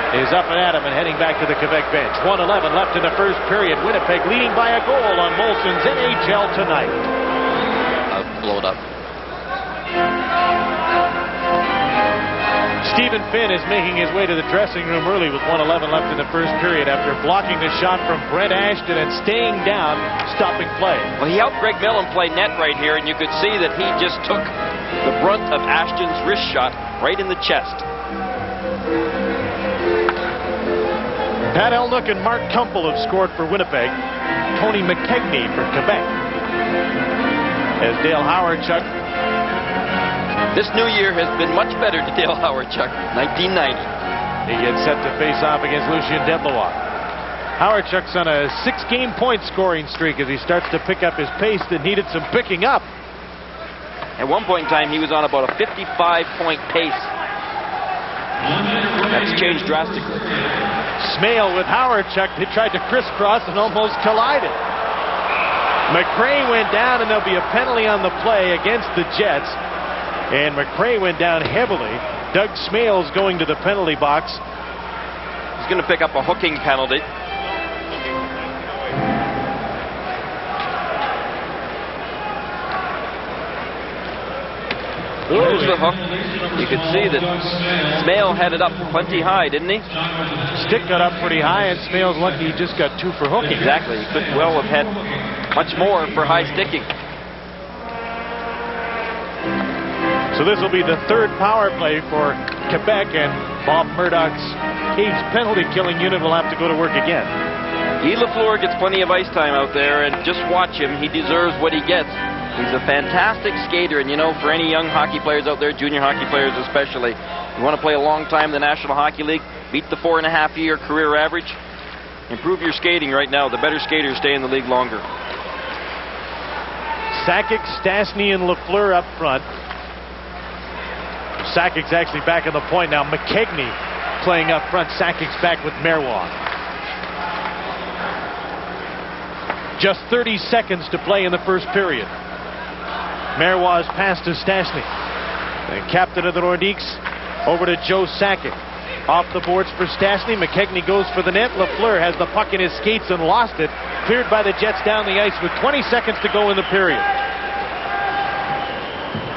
is up and at him and heading back to the Quebec bench. 1:11 left in the first period. Winnipeg leading by a goal on Molson's NHL Tonight. Blow it up. Stephen Finn is making his way to the dressing room early with 1:11 left in the first period after blocking the shot from Brent Ashton and staying down, stopping play. Well, he helped Greg Millen play net right here, and you could see that he just took the brunt of Ashton's wrist shot right in the chest. Pat Elnuck and Mark Kumpel have scored for Winnipeg. Tony McKegney for Quebec. As Dale Howardchuk. This new year has been much better to Dale Howardchuk. 1990. He gets set to face off against Lucien Deblois. Howardchuk's on a 6-game point scoring streak as he starts to pick up his pace that needed some picking up. At one point in time, he was on about a 55-point pace. That's changed drastically. Smale with Howardchuk. They tried to crisscross and almost collided. McRae went down, and there'll be a penalty on the play against the Jets. And McRae went down heavily. Doug Smales going to the penalty box. He's going to pick up a hooking penalty. There's the hook. You could see that Smale had it up plenty high, didn't he? Stick got up pretty high, and Smale's lucky he just got 2 for hooking. Exactly. He couldn't well have had much more for high sticking. So this will be the 3rd power play for Quebec, and Bob Murdoch's Cage penalty-killing unit will have to go to work again. Guy Lafleur gets plenty of ice time out there, and just watch him. He deserves what he gets. He's a fantastic skater, and you know, for any young hockey players out there, junior hockey players especially, you want to play a long time in the National Hockey League, beat the 4.5-year career average, improve your skating right now. The better skaters stay in the league longer. Sakic, Stastny, and Lafleur up front. Sakic's actually back on the point now. McKegney playing up front. Sakic's back with Marois. Just 30 seconds to play in the first period. Marois' pass to Stastny. The captain of the Nordiques over to Joe Sakic. Off the boards for Stastny. McKegney goes for the net. Lafleur has the puck in his skates and lost it. Cleared by the Jets down the ice with 20 seconds to go in the period.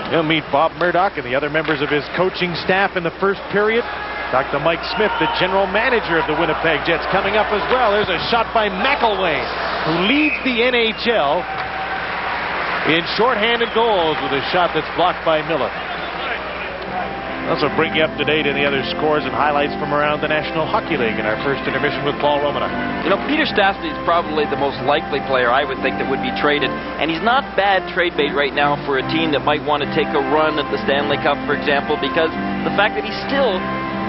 He'll meet Bob Murdoch and the other members of his coaching staff in the first period. Dr. Mike Smith, the general manager of the Winnipeg Jets, coming up as well. There's a shot by McElwain, who leads the NHL in shorthanded goals with a shot that's blocked by Miller. Also bring you up to date in the other scores and highlights from around the National Hockey League in our first intermission with Paul Romanoff. You know, Peter Stastny is probably the most likely player I would think that would be traded, and he's not bad trade bait right now for a team that might want to take a run at the Stanley Cup, for example, because the fact that he's still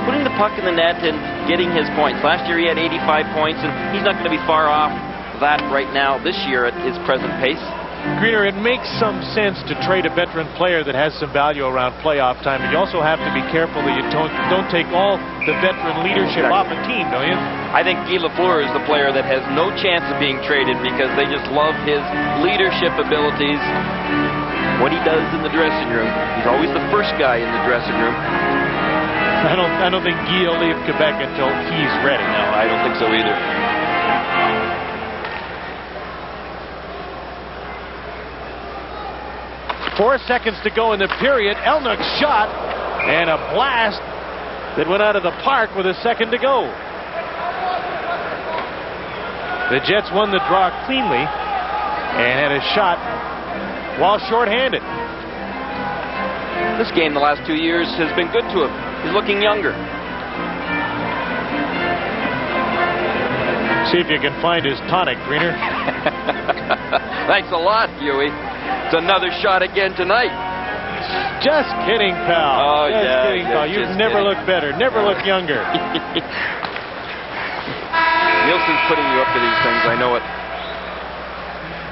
putting the puck in the net and getting his points. Last year he had 85 points, and he's not going to be far off that right now this year at his present pace. Greener, it makes some sense to trade a veteran player that has some value around playoff time, but you also have to be careful that you don't take all the veteran leadership off a team, don't you? I think Guy Lafleur is the player that has no chance of being traded because they just love his leadership abilities, what he does in the dressing room. He's always the first guy in the dressing room. I don't think Guy will leave Quebec until he's ready. No, I don't think so either. Four seconds to go in the period. Elnuck's shot and a blast that went out of the park with a second to go. The Jets won the draw cleanly and had a shot while shorthanded. This game the last 2 years has been good to him. He's looking younger. See if you can find his tonic, Greener. Thanks a lot, Huey. It's another shot again tonight. Just kidding, pal. Oh, just yeah. kidding, pal. You've never looked better. Never looked younger. Nielsen's putting you up to these things. I know it.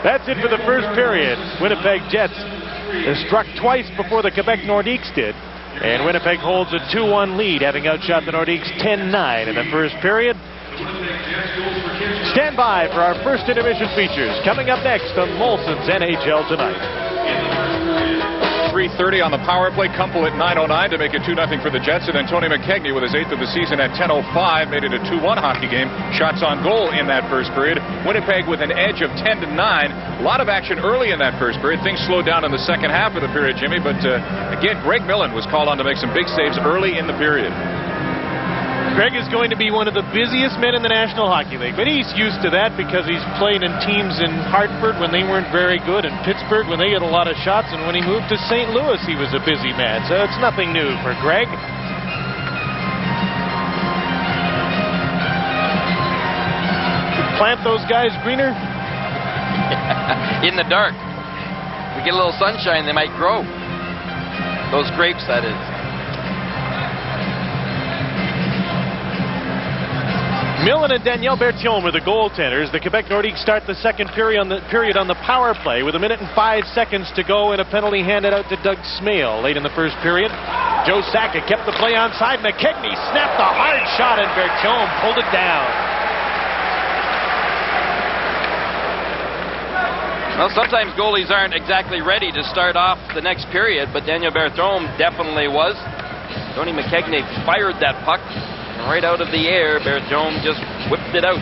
That's it for the first period. Winnipeg Jets struck twice before the Quebec Nordiques did. And Winnipeg holds a 2-1 lead, having outshot the Nordiques 10-9 in the first period. Stand by for our first intermission features. Coming up next on Molson's NHL Tonight. 3:30 on the power play. Kumpel at 9:09 to make it 2-0 for the Jets. And then Tony McKegney with his 8th of the season at 10:05 made it a 2-1 hockey game. Shots on goal in that first period. Winnipeg with an edge of 10-9. A lot of action early in that first period. Things slowed down in the second half of the period, Jimmy. But again, Greg Millen was called on to make some big saves early in the period. Greg is going to be one of the busiest men in the National Hockey League, but he's used to that because he's played in teams in Hartford when they weren't very good, and Pittsburgh when they had a lot of shots, and when he moved to St. Louis, he was a busy man. So it's nothing new for Greg. Plant those guys, Greener? In the dark. We get a little sunshine, they might grow. Those grapes, that is. Millen and Daniel Berthiaume were the goaltenders. The Quebec Nordiques start the second period on the power play with 1 minute and 5 seconds to go and a penalty handed out to Doug Smale late in the first period. Joe Sakic kept the play onside. McKegney snapped a hard shot and Berthiaume pulled it down. Well, sometimes goalies aren't exactly ready to start off the next period, but Daniel Berthiaume definitely was. Tony McKegney fired that puck right out of the air. Berthiaume just whipped it out.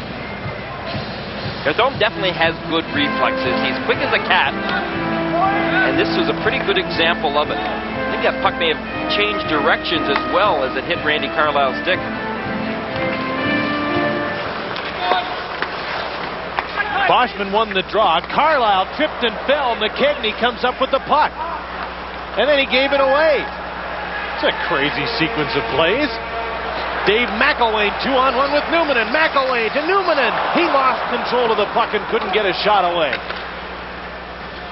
Berthiaume definitely has good reflexes. He's quick as a cat. And this was a pretty good example of it. I think that puck may have changed directions as well as it hit Randy Carlyle's stick. Boschman won the draw. Carlyle tripped and fell. McKegney comes up with the puck. And then he gave it away. It's a crazy sequence of plays. Dave McElwain 2-on-1 with Newman, and McElwain to Newman, and he lost control of the puck and couldn't get a shot away.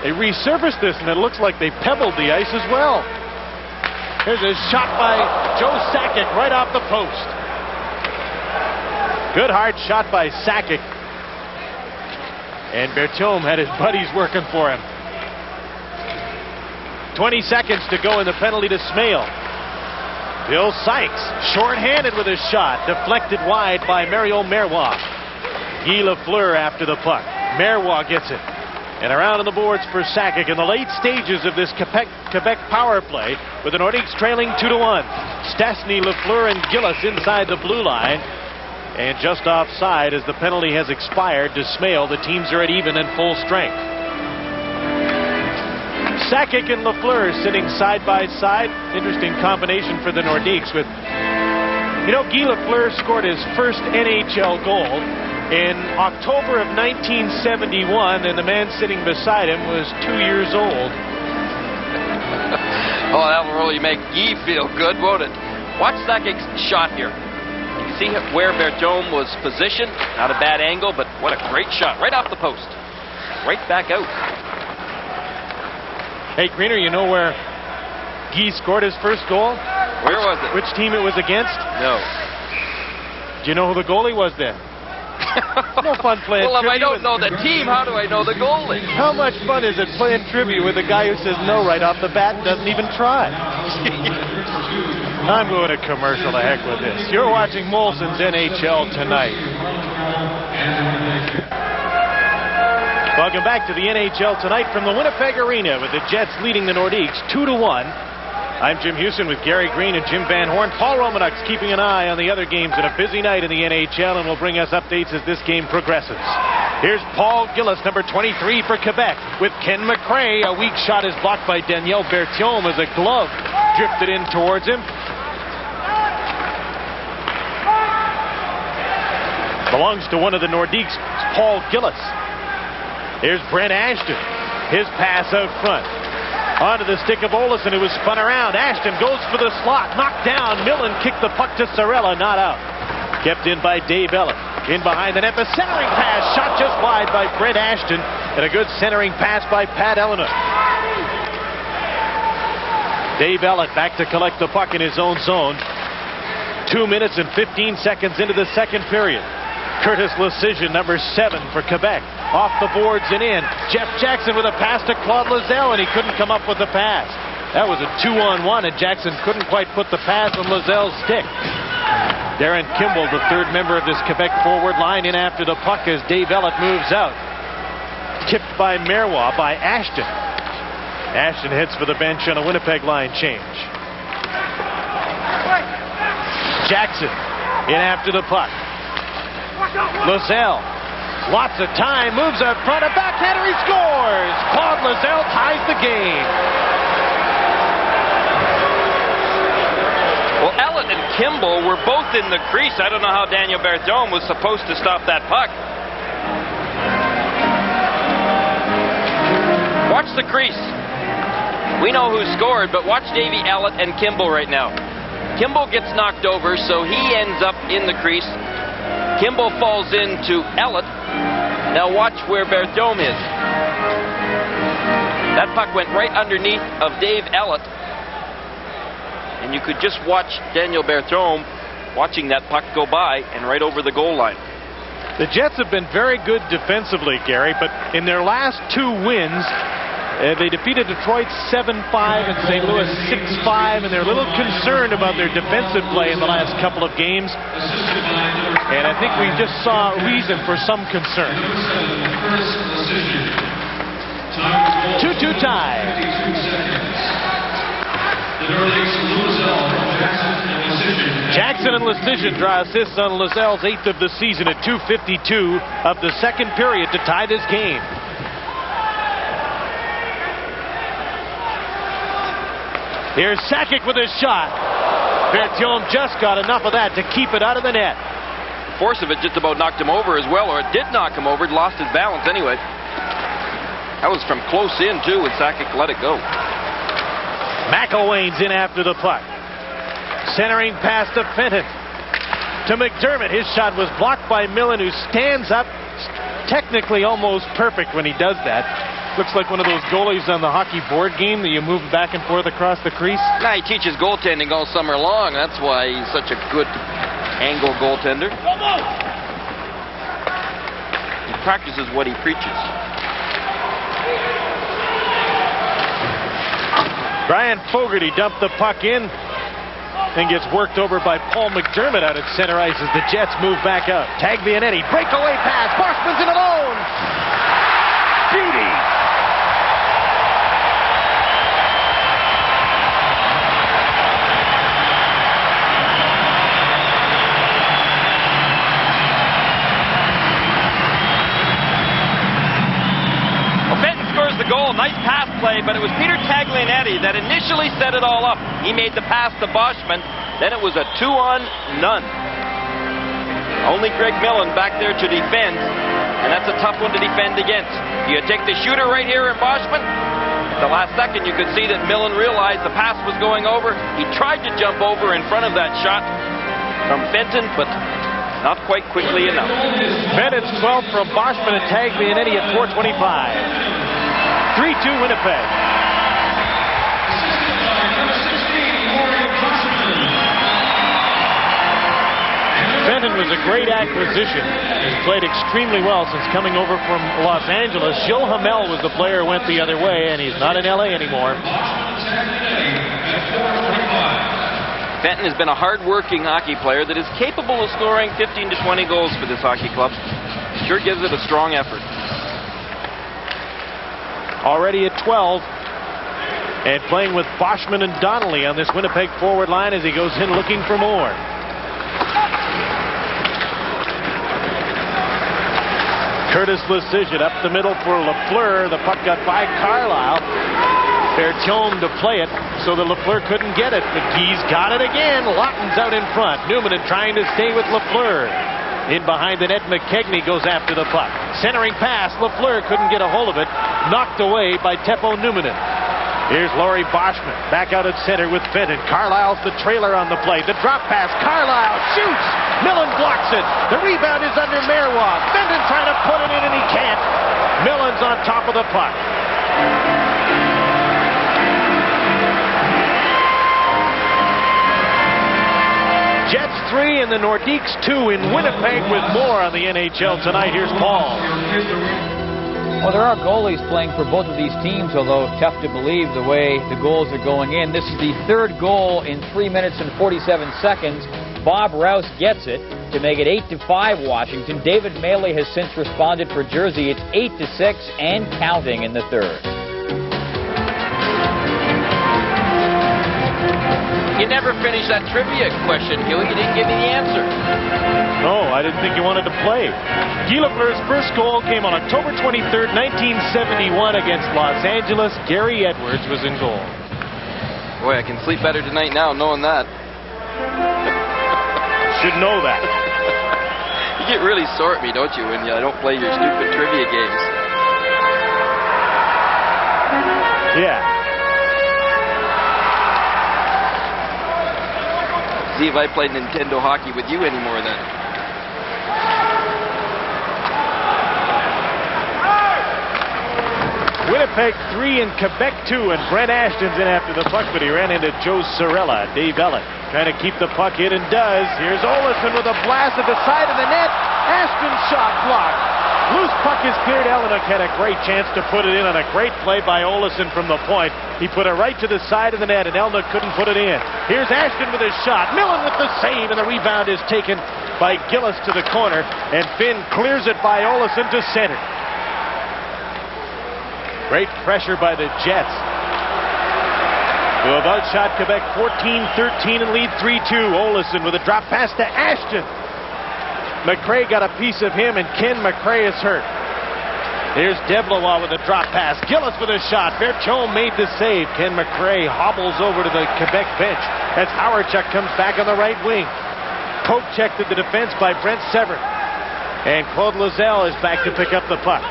They resurfaced this, and it looks like they pebbled the ice as well. Here's a shot by Joe Sakic right off the post. Good hard shot by Sakic. And Bertium had his buddies working for him. 20 seconds to go in the penalty to Smale. Bill Sykes, short-handed with his shot, deflected wide by Mario Marois. Guy Lafleur after the puck. Marois gets it. And around on the boards for Sakic in the late stages of this Quebec power play, with the Nordiques trailing 2-1. Stastny, Lafleur, and Gillis inside the blue line. And just offside as the penalty has expired to Smale. The teams are at even and full strength. Sakic and Lafleur sitting side by side. Interesting combination for the Nordiques. With, you know, Guy Lafleur scored his first NHL goal in October of 1971, and the man sitting beside him was 2 years old. Oh, that'll really make Guy feel good, won't it? Watch Sakic's shot here. You see where Bertium was positioned. Not a bad angle, but what a great shot. Right off the post. Right back out. Hey, Greener, you know where Guy scored his first goal? Where was it? Which team it was against? No. Do you know who the goalie was then? No fun playing well, if I trivia don't know the team, how do I know the goalie? How much fun is it playing trivia with a guy who says no right off the bat and doesn't even try? I'm going to commercial. To heck with this. You're watching Molson's NHL Tonight. Welcome back to the NHL Tonight from the Winnipeg Arena, with the Jets leading the Nordiques 2-1. I'm Jim Houston with Gary Green and Jim Van Horn. Paul Romanuk's keeping an eye on the other games in a busy night in the NHL, and will bring us updates as this game progresses. Here's Paul Gillis, number 23 for Quebec, with Ken McRae. A weak shot is blocked by Daniel Bertium as a glove drifted in towards him. Belongs to one of the Nordiques, Paul Gillis. Here's Brent Ashton. His pass out front. Onto the stick of Olesen, who was spun around. Ashton goes for the slot. Knocked down. Millen kicked the puck to Sorella. Not out. Kept in by Dave Ellett. In behind the net. The centering pass. Shot just wide by Brent Ashton. And a good centering pass by Pat Eleanor. Dave Ellett back to collect the puck in his own zone. 2 minutes and 15 seconds into the second period. Curtis Lecision, number 7 for Quebec. Off the boards and in. Jeff Jackson with a pass to Claude Lozelle, and he couldn't come up with the pass. That was a 2-on-1, and Jackson couldn't quite put the pass on Lozelle's stick. Darren Kimball, the third member of this Quebec forward line, in after the puck as Dave Ellett moves out. Tipped by Marois by Ashton. Ashton heads for the bench on a Winnipeg line change. Jackson in after the puck. Lozelle, lots of time, moves up front, a backhander, he scores! Claude Lozelle ties the game. Well, Ellett and Kimball were both in the crease. I don't know how Daniel Bertium was supposed to stop that puck. Watch the crease. We know who scored, but watch Davey Ellett and Kimball right now. Kimball gets knocked over, so he ends up in the crease. Kimball falls into Ellett. Now watch where Bertium is. That puck went right underneath of Dave Ellett. And you could just watch Daniel Bertium watching that puck go by and right over the goal line. The Jets have been very good defensively, Gary, but in their last 2 wins, they defeated Detroit 7-5 and St. Louis 6-5, and they're a little concerned about their defensive play in the last couple of games. And I think we just saw reason for some concern. 2-2 tie. Jackson and Lecision draw assists on Lozelle's 8th of the season at 2:52 of the second period to tie this game. Here's Sakic with his shot. Bertium just got enough of that to keep it out of the net. The force of it just about knocked him over as well, or it did knock him over. It lost his balance anyway. That was from close in, too, when Sakic let it go. McElwain's in after the puck. Centering pass to Fenton. to McDermott. His shot was blocked by Millen, who stands up, technically almost perfect when he does that. Looks like one of those goalies on the hockey board game that you move back and forth across the crease. Now, he teaches goaltending all summer long. That's why he's such a good angle goaltender. He practices what he preaches. Brian Fogarty dumped the puck in and gets worked over by Paul McDermott out at center ice as the Jets move back out. Taglianetti, breakaway pass. Boschman's in alone. Beauty. The goal, nice pass play, but it was Peter Taglianetti that initially set it all up. He made the pass to Boschman, then it was a 2-on-none. Only Greg Millen back there to defend, and that's a tough one to defend against. You take the shooter right here in Boschman. At the last second, you could see that Millen realized the pass was going over. He tried to jump over in front of that shot from Fenton, but not quite quickly enough. Bennett's 12 from Boschman and Taglianetti at 4:25. 3-2 Winnipeg. Fenton was a great acquisition. He's played extremely well since coming over from Los Angeles. Joe Hamel was the player who went the other way, and he's not in LA anymore. Fenton has been a hard-working hockey player that is capable of scoring 15 to 20 goals for this hockey club. Sure gives it a strong effort. Already at 12, and playing with Boschman and Donnelly on this Winnipeg forward line as he goes in looking for more. Curtis Lecision up the middle for Lafleur. The puck got by Carlisle. Bertium to play it so that Lafleur couldn't get it. McGee's got it again. Lawton's out in front. Newman trying to stay with Lafleur. In behind the net, McKegney goes after the puck. Centering pass, Lafleur couldn't get a hold of it. Knocked away by Teppo Numminen. Here's Laurie Boschman back out at center with Fenton. Carlisle's the trailer on the play. The drop pass, Carlisle shoots. Millen blocks it. The rebound is under Merwag. Fenton trying to put it in and he can't. Millen's on top of the puck. Jets 3 and the Nordiques 2 in Winnipeg with more on the NHL tonight. Here's Paul. Well, there are goalies playing for both of these teams, although tough to believe the way the goals are going in. This is the third goal in 3 minutes and 47 seconds. Bob Rouse gets it to make it 8-5 Washington. David Maley has since responded for Jersey. It's 8-6 and counting in the third. You never finished that trivia question, Huey. You didn't give me the answer. No, I didn't think you wanted to play. Guy Lafleur's first goal came on October 23rd, 1971 against Los Angeles. Gary Edwards was in goal. Boy, I can sleep better tonight now knowing that. Should know that. You get really sore at me, don't you, when I don't play your stupid trivia games? Yeah. See if I played Nintendo hockey with you anymore then. Winnipeg 3 and Quebec 2, and Brent Ashton's in after the puck, but he ran into Joe Cirella. Dave Ellett trying to keep the puck in and does. Here's Olesen with a blast at the side of the net. Ashton's shot blocked. Loose puck is cleared. Elenick had a great chance to put it in on a great play by Olesen from the point. He put it right to the side of the net, and Elenick couldn't put it in. Here's Ashton with his shot. Millen with the save, and the rebound is taken by Gillis to the corner, and Finn clears it by Olesen to center. Great pressure by the Jets, who have outshot Quebec 14-13 and lead 3-2. Olesen with a drop pass to Ashton. McRae got a piece of him, and Ken McRae is hurt. Here's Deblois with a drop pass. Gillis with a shot. Bertium made the save. Ken McRae hobbles over to the Quebec bench as Howardchuk comes back on the right wing. Poke checked at the defense by Brent Severn. And Claude Lozelle is back to pick up the puck.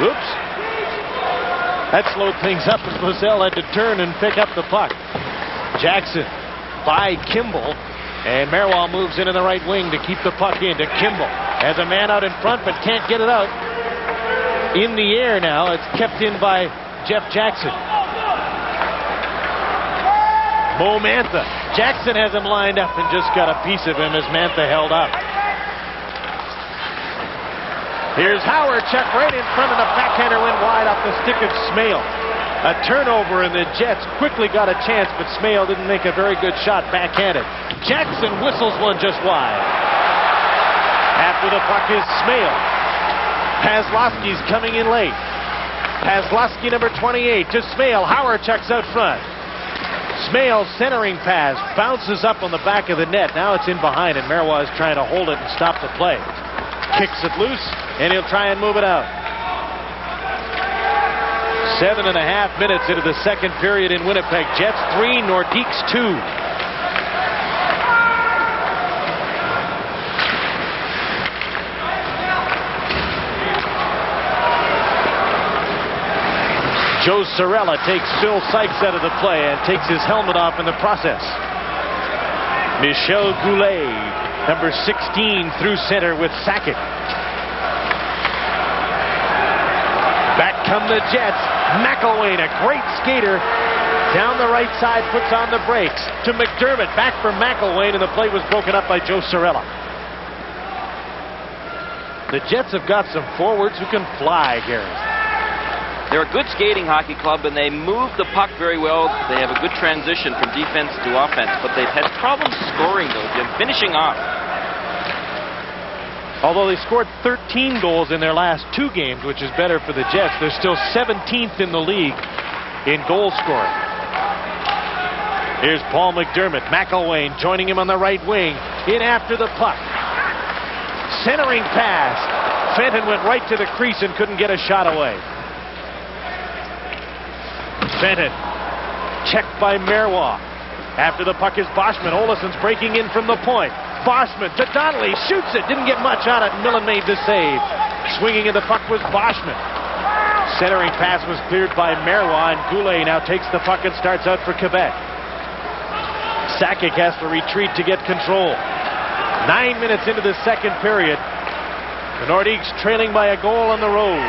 Oops. That slowed things up as Lozelle had to turn and pick up the puck. Jackson by Kimball. And Merwall moves into the right wing to keep the puck in to Kimball. Has a man out in front but can't get it out. In the air now. It's kept in by Jeff Jackson. Mo Mantha. Jackson has him lined up and just got a piece of him as Mantha held up. Here's Howard, check right in front of the backhander, went wide off the stick of Smale. A turnover, and the Jets quickly got a chance, but Smale didn't make a very good shot backhanded. Jackson whistles one just wide. After the puck is Smale. Paslowski's coming in late. Paslowski, number 28, to Smale. Howard checks out front. Smale centering pass, bounces up on the back of the net. Now it's in behind, and Merwa is trying to hold it and stop the play. Kicks it loose, and he'll try and move it out. 7.5 minutes into the second period in Winnipeg. Jets 3, Nordiques 2. Joe Cirella takes Phil Sykes out of the play and takes his helmet off in the process. Michel Goulet, number 16, through center with Sakic. Back come the Jets. McElwain, a great skater, down the right side, puts on the brakes to McDermott. Back for McElwain, and the play was broken up by Joe Cirella. The Jets have got some forwards who can fly, Gary. They're a good skating hockey club, and they move the puck very well. They have a good transition from defense to offense, but they've had problems scoring, though, finishing off. Although they scored 13 goals in their last 2 games, which is better for the Jets, they're still 17th in the league in goal scoring. Here's Paul McDermott. McElwain joining him on the right wing. In after the puck. Centering pass. Fenton went right to the crease and couldn't get a shot away. Fenton. Checked by Merwa. After the puck is Boschman. Oleson's breaking in from the point. Boschman to Donnelly, shoots it, didn't get much on it. Millen made the save. Swinging in the puck was Boschman. Centering pass was cleared by Merwa, and Goulet now takes the puck and starts out for Quebec. Sakic has to retreat to get control. 9 minutes into the second period. The Nordiques trailing by a goal on the road.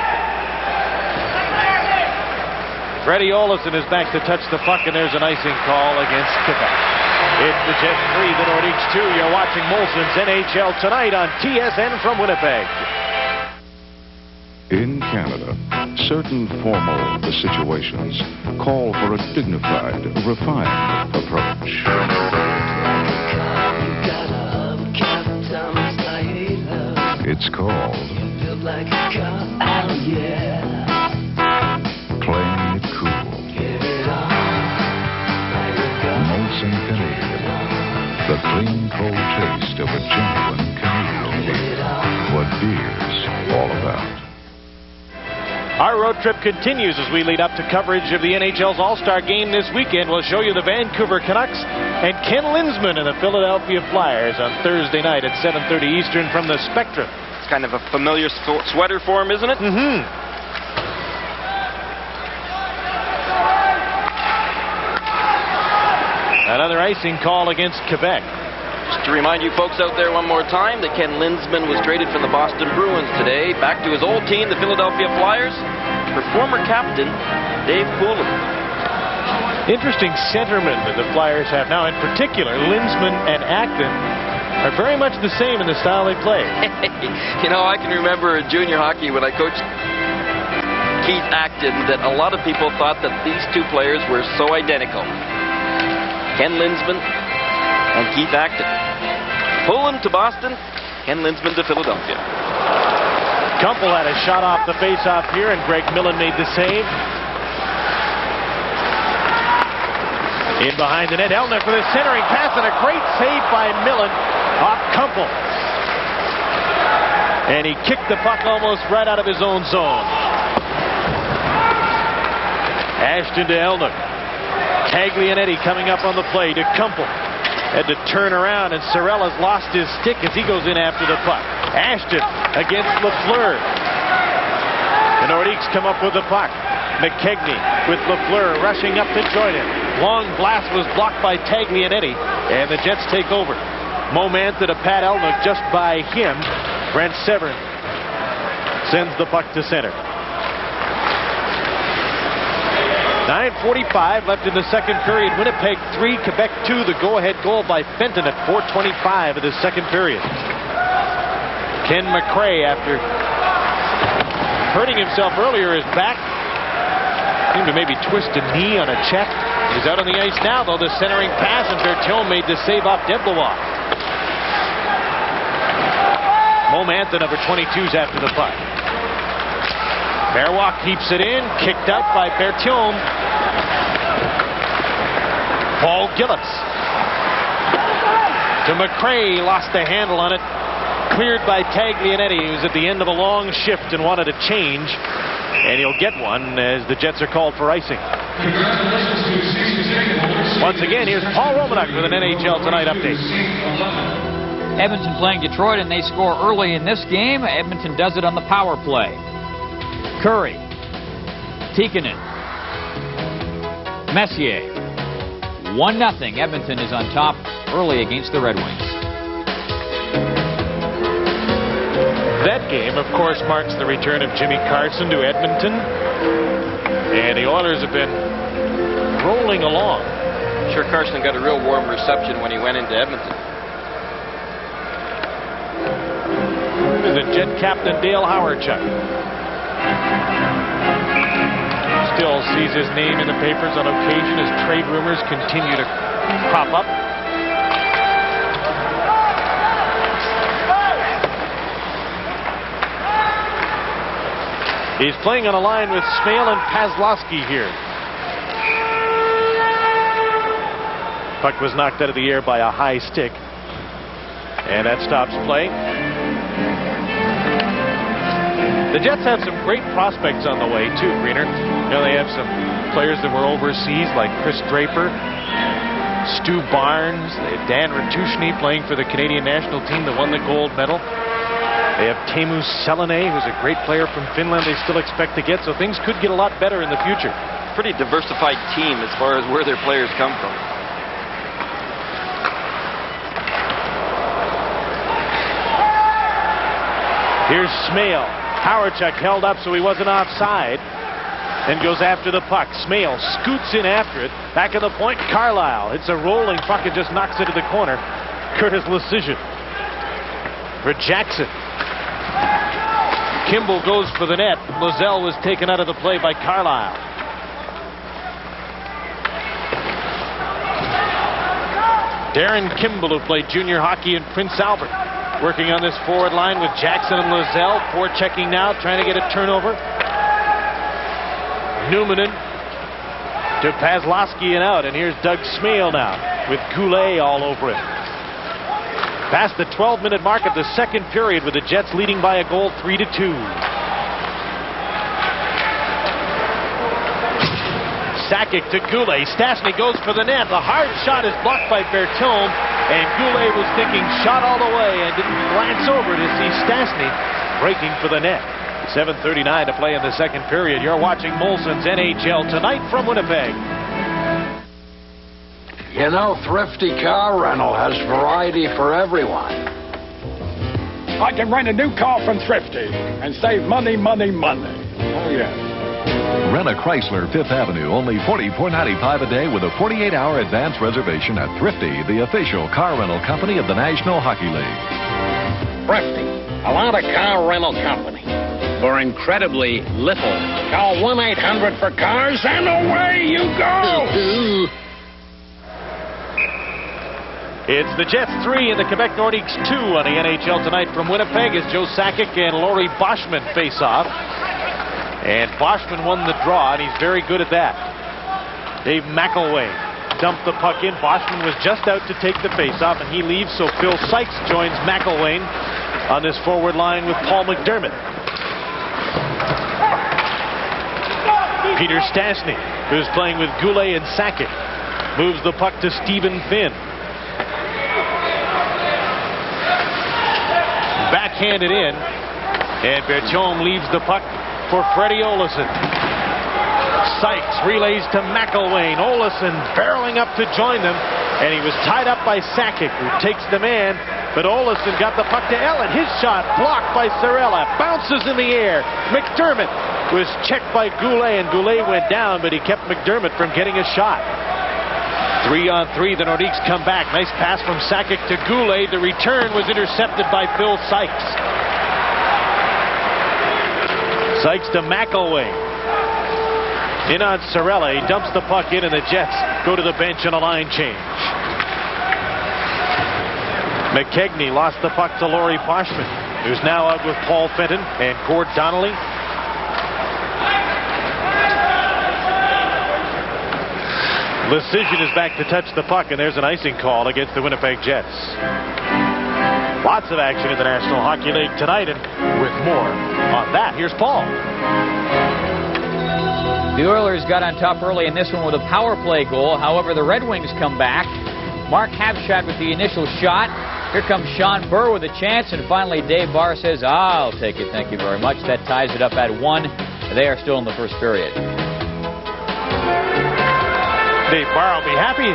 Freddie Oleson is back to touch the puck, and there's an icing call against Quebec. It's the Jets 3, the Nordiques 2. You're watching Molson's NHL Tonight on TSN from Winnipeg. In Canada, certain formal situations call for a dignified, refined approach. It's called playing it cool. Molson Canadian, the clean, cold taste of a genuine Canadian beer. What beer's all about. Our road trip continues as we lead up to coverage of the NHL's All-Star Game this weekend. We'll show you the Vancouver Canucks and Ken Linseman and the Philadelphia Flyers on Thursday night at 7:30 Eastern from the Spectrum. It's kind of a familiar sweater for him, isn't it? Mm-hmm. Another icing call against Quebec. Just to remind you folks out there one more time that Ken Linseman was traded from the Boston Bruins today back to his old team, the Philadelphia Flyers, for former captain Dave Poulin. Interesting centermen that the Flyers have now. In particular, Linseman and Acton are very much the same in the style they play. You know, I can remember in junior hockey when I coached Keith Acton that a lot of people thought that these two players were so identical. Ken Linseman and Keith Acton. Poulin to Boston, Ken Linseman to Philadelphia. Kumpel had a shot off the face-off here, and Greg Millen made the save. In behind the net, Elner for the centering pass, and a great save by Millen off Kumpel. And he kicked the puck almost right out of his own zone. Ashton to Elner. Taglianetti coming up on the play to Kumpel. Had to turn around, and Cirella's lost his stick as he goes in after the puck. Ashton against Lafleur. The Nordiques come up with the puck. McKegney with Lafleur rushing up to join him. Long blast was blocked by Taglianetti, and the Jets take over. Momantha to Pat Elnuck just by him. Brent Severin sends the puck to center. 9:45 left in the second period. Winnipeg 3, Quebec 2. The go-ahead goal by Fenton at 4:25 of the second period. Ken McRae, after hurting himself earlier, is back. Seemed to maybe twist a knee on a check. He's out on the ice now, though. The centering pass, and Bertillon made the save off Deblois. Momantha, number 22's after the puck. Berwak keeps it in, kicked out by Bertillon. Paul Gillis to McRae, lost the handle on it. Cleared by Taglianetti, who's at the end of a long shift and wanted a change. And he'll get one as the Jets are called for icing. Once again, here's Paul Romanuk with an NHL Tonight update. Edmonton playing Detroit, and they score early in this game. Edmonton does it on the power play. Curry, Tikkanen, Messier. 1-0. Edmonton is on top early against the Red Wings. That game, of course, marks the return of Jimmy Carson to Edmonton. And the Oilers have been rolling along. I'm sure Carson got a real warm reception when he went into Edmonton. The Jet captain, Dale Hawerchuk, still sees his name in the papers on occasion as trade rumors continue to crop up. He's playing on a line with Smale and Paslowski here. Puck was knocked out of the air by a high stick. And that stops play. The Jets have some great prospects on the way, too, Greener. You know, they have some players that were overseas, like Chris Draper, Stu Barnes, they have Dan Ratushny playing for the Canadian national team that won the gold medal. They have Teemu Selänne, who's a great player from Finland they still expect to get, so things could get a lot better in the future. Pretty diversified team as far as where their players come from. Here's Smale. Hawerchuk held up so he wasn't offside and goes after the puck. Smale scoots in after it. Back of the point, Carlisle hits a rolling puck and just knocks it to the corner. Curtis Lecision for Jackson. Kimball goes for the net. Lozelle was taken out of the play by Carlisle. Darren Kimball, who played junior hockey in Prince Albert, working on this forward line with Jackson and Lozelle. Forechecking now, trying to get a turnover. Newmanen to Paslowski and out. And here's Doug Smale now with Goulet all over him. Past the 12-minute mark of the second period with the Jets leading by a goal 3-2. Sakic to Goulet. Stastny goes for the net. The hard shot is blocked by Bertillon, and Goulet was thinking shot all the way and didn't glance over to see Stastny breaking for the net. 7:39 to play in the second period. You're watching Molson's NHL Tonight from Winnipeg. You know, Thrifty Car Rental has variety for everyone. I can rent a new car from Thrifty and save money, money, money. Oh, yeah. Rent a Chrysler 5th Avenue, only $44.95 a day with a 48-hour advance reservation at Thrifty, the official car rental company of the National Hockey League. Thrifty, a lot of car rental company for incredibly little. Call 1-800-for-cars and away you go! It's the Jets 3 and the Quebec Nordiques 2 on the NHL Tonight from Winnipeg as Joe Sakic and Laurie Boschman face off. And Boschman won the draw, and he's very good at that. Dave McElwain dumped the puck in. Boschman was just out to take the face-off, and he leaves, so Phil Sykes joins McElwain on this forward line with Paul McDermott. Peter Stastny, who's playing with Goulet and Sakic, moves the puck to Stephen Finn. Backhanded in, and Bertillon leaves the puck for Freddie Olesen. Sykes relays to McElwain. Olesen barreling up to join them, and he was tied up by Sakic, who takes the man, but Olesen got the puck to Ellett. His shot blocked by Cirella. Bounces in the air. McDermott was checked by Goulet, and Goulet went down, but he kept McDermott from getting a shot. 3-on-3, the Nordiques come back. Nice pass from Sakic to Goulet. The return was intercepted by Phil Sykes. Sykes to McElwain. In on Cirella. He dumps the puck in, and the Jets go to the bench on a line change. McKegney lost the puck to Laurie Boschman, who's now out with Paul Fenton and Cord Donnelly. Lecision is back to touch the puck, and there's an icing call against the Winnipeg Jets. Lots of action in the National Hockey League tonight, and with more on that, here's Paul. The Oilers got on top early in this one with a power play goal. However, the Red Wings come back. Mark Habschat with the initial shot. Here comes Sean Burr with a chance, and finally Dave Barr says, "I'll take it, thank you very much." That ties it up at 1. They are still in the first period. Dave Barr will be happy.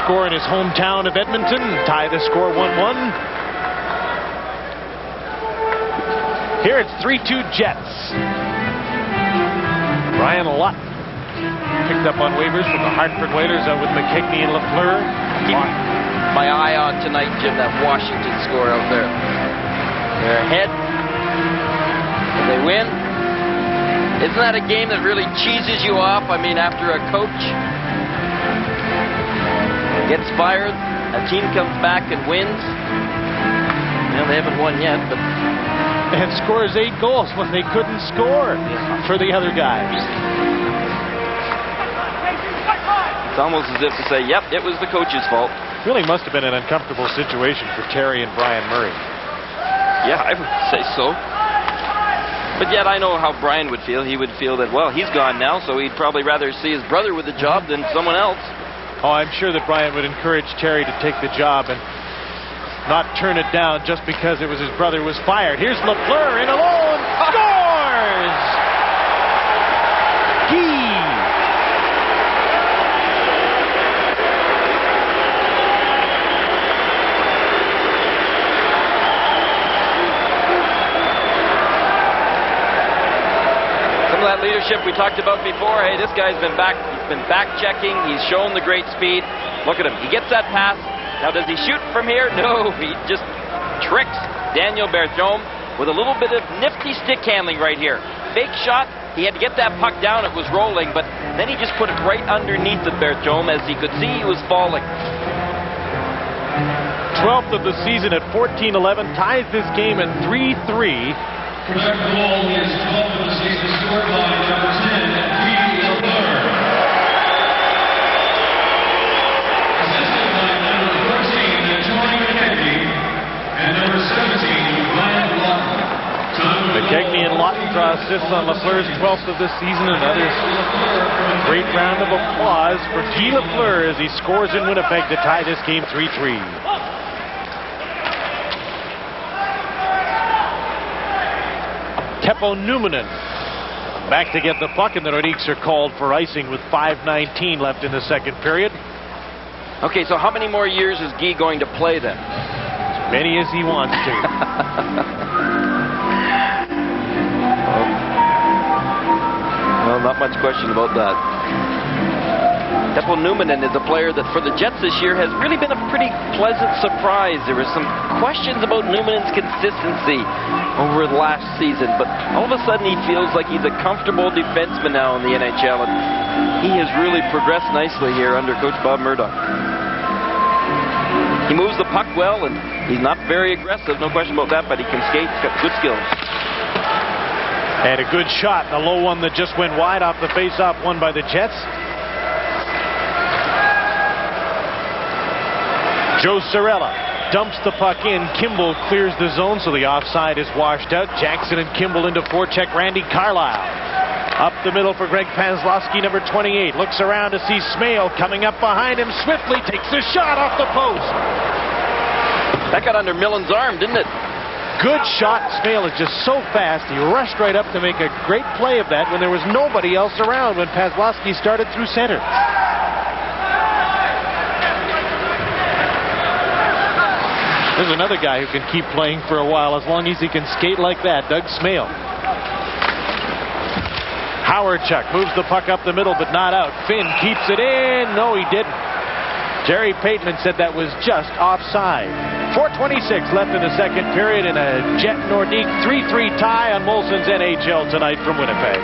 Score in his hometown of Edmonton. Tie the score 1-1. Here it's 3-2 Jets. Brian Lott picked up on waivers from the Hartford Whalers with McKegney and Lafleur. Keep my eye on tonight, Jim, that Washington score out there. They're ahead. They win. Isn't that a game that really cheeses you off? I mean, after a coach gets fired, a team comes back and wins. Well, they haven't won yet, but... And scores 8 goals when they couldn't score for the other guys. It's almost as if to say, yep, it was the coach's fault. Really must have been an uncomfortable situation for Terry and Brian Murray. Yeah, I would say so. But yet I know how Brian would feel. He would feel that, well, he's gone now, so he'd probably rather see his brother with the job than someone else. Oh, I'm sure that Brian would encourage Terry to take the job and not turn it down just because it was his brother was fired. Here's Lafleur in alone. Scores! Gee! Some of that leadership we talked about before. Hey, this guy's been back checking. He's shown the great speed. Look at him. He gets that pass. Now, does he shoot from here? No, he just tricks Daniel Berthiaume with a little bit of nifty stick handling right here. Fake shot. He had to get that puck down. It was rolling, but then he just put it right underneath the Berthiaume as he could see he was falling. 12th of the season at 14-11. Ties this game at 3-3. Quebec goal is 12th of the season, scored by number 10, Guy Lafleur. Assisted by number 14, Tony McKegney, and number 17, Brian Lawton. McKegney and Lawton draw assists on Lafleur's 12th of the season. Another great round of applause for Guy Lafleur as he scores in Winnipeg to tie this game 3-3. Teppo Numminen back to get the puck, and the Nordiques are called for icing with 5:19 left in the second period. Okay, so how many more years is Guy going to play then? As many as he wants to. Well, not much question about that. Teppo Numminen is a player that for the Jets this year has really been a pretty pleasant surprise. There were some questions about Numminen's consistency over the last season, but all of a sudden he feels like he's a comfortable defenseman now in the NHL, and he has really progressed nicely here under Coach Bob Murdoch. He moves the puck well, and he's not very aggressive, no question about that, but he can skate. He's got good skills. And a good shot, a low one that just went wide off the face-off, won by the Jets. Joe Cirella dumps the puck in. Kimball clears the zone, so the offside is washed out. Jackson and Kimball into forecheck. Randy Carlyle up the middle for Greg Panzlowski, number 28. Looks around to see Smale coming up behind him. Swiftly takes a shot off the post. That got under Millen's arm, didn't it? good shot. Smale is just so fast. He rushed right up to make a great play of that when there was nobody else around when Paslowski started through center. There's another guy who can keep playing for a while as long as he can skate like that, Doug Smale. Howardchuk moves the puck up the middle, but not out. Finn keeps it in. No, he didn't. Jerry Pateman said that was just offside. 4:26 left in the second period in a Jet Nordique 3-3 tie on Molson's NHL Tonight from Winnipeg.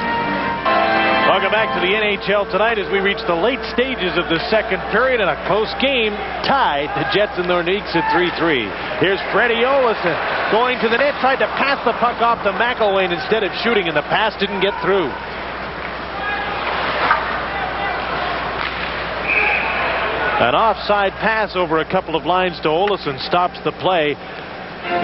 Welcome back to the NHL Tonight as we reach the late stages of the second period in a close game tied the Jets and Nordiques at 3-3. Here's Freddie Olesen going to the net, tried to pass the puck off to McElwain instead of shooting, and the pass didn't get through. An offside pass over a couple of lines to Olesen stops the play.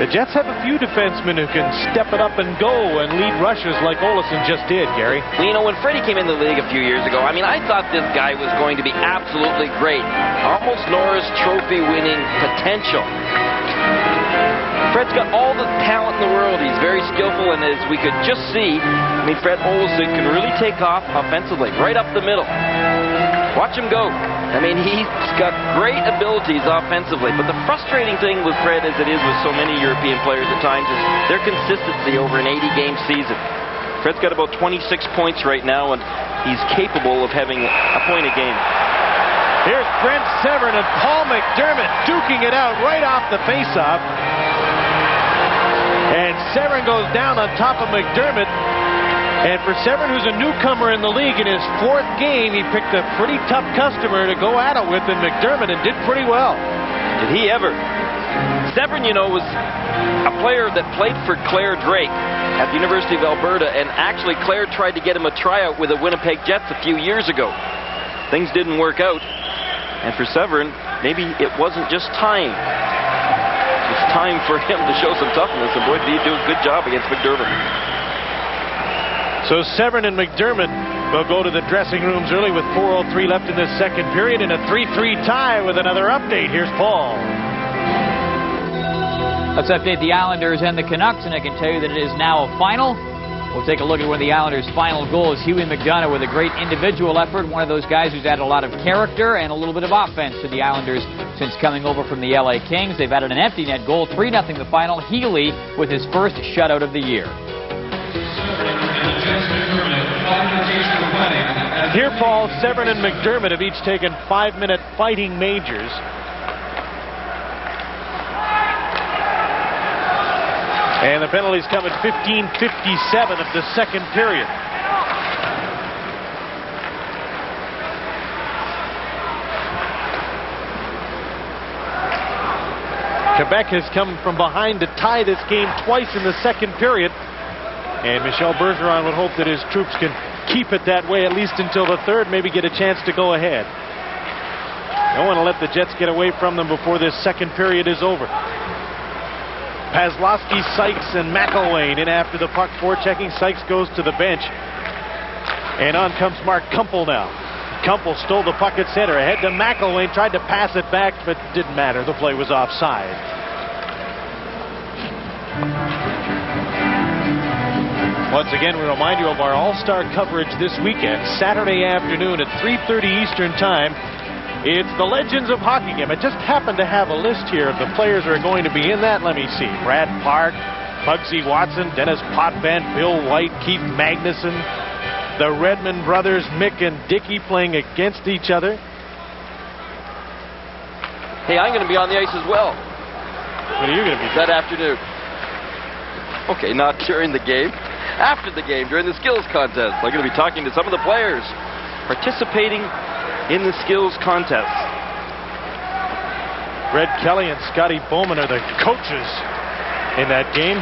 The Jets have a few defensemen who can step it up and go and lead rushes like Olesen just did, Gary. Well, you know, when Freddie came in the league a few years ago, I mean, I thought this guy was going to be absolutely great. Almost Norris Trophy winning potential. Fred's got all the talent in the world. He's very skillful, and as we could just see, I mean, Fred Olesen can really take off offensively, right up the middle. Watch him go. I mean, he's got great abilities offensively, but the frustrating thing with Fred, as it is with so many European players at times, is their consistency over an 80-game season. Fred's got about 26 points right now, and he's capable of having a point a game. Here's Brent Severin and Paul McDermott duking it out right off the faceoff. And Severin goes down on top of McDermott. And for Severin, who's a newcomer in the league, in his fourth game, he picked a pretty tough customer to go at it with in McDermott and did pretty well. Did he ever? Severin, you know, was a player that played for Claire Drake at the University of Alberta, and actually Claire tried to get him a tryout with the Winnipeg Jets a few years ago. Things didn't work out. And for Severin, maybe it wasn't just time. It was time for him to show some toughness, and boy, did he do a good job against McDermott. So Severin and McDermott will go to the dressing rooms early with 4:03 left in this second period in a 3-3 tie. With another update, here's Paul. Let's update the Islanders and the Canucks, and I can tell you that it is now a final. We'll take a look at one of the Islanders' final goals. Huey McDonough with a great individual effort. One of those guys who's added a lot of character and a little bit of offense to the Islanders since coming over from the LA Kings. They've added an empty net goal, 3-0 the final. Healy with his first shutout of the year. Here, Paul, Severin and McDermott have each taken 5-minute fighting majors. And the penalties come at 15:57 of the second period. Quebec has come from behind to tie this game twice in the second period. And Michel Bergeron would hope that his troops can keep it that way at least until the third, maybe get a chance to go ahead. Don't want to let the Jets get away from them before this second period is over. Paslowski, Sykes, and McElwain in after the puck. Forechecking. Sykes goes to the bench. And on comes Mark Kumpel now. Kumpel stole the puck at center. Ahead to McElwain. Tried to pass it back, but didn't matter. The play was offside. Once again, we remind you of our All-Star coverage this weekend, Saturday afternoon at 3:30 Eastern Time. It's the Legends of Hockey game. I just happened to have a list here of the players who are going to be in that. Let me see. Brad Park, Bugsy Watson, Dennis Potvin, Bill White, Keith Magnuson, the Redmond brothers, Mick and Dickie, playing against each other. Hey, I'm going to be on the ice as well. What are you going to be that afternoon? Okay, not during the game. After the game, during the skills contest. I'm going to be talking to some of the players participating in the skills contest. Red Kelly and Scotty Bowman are the coaches in that game.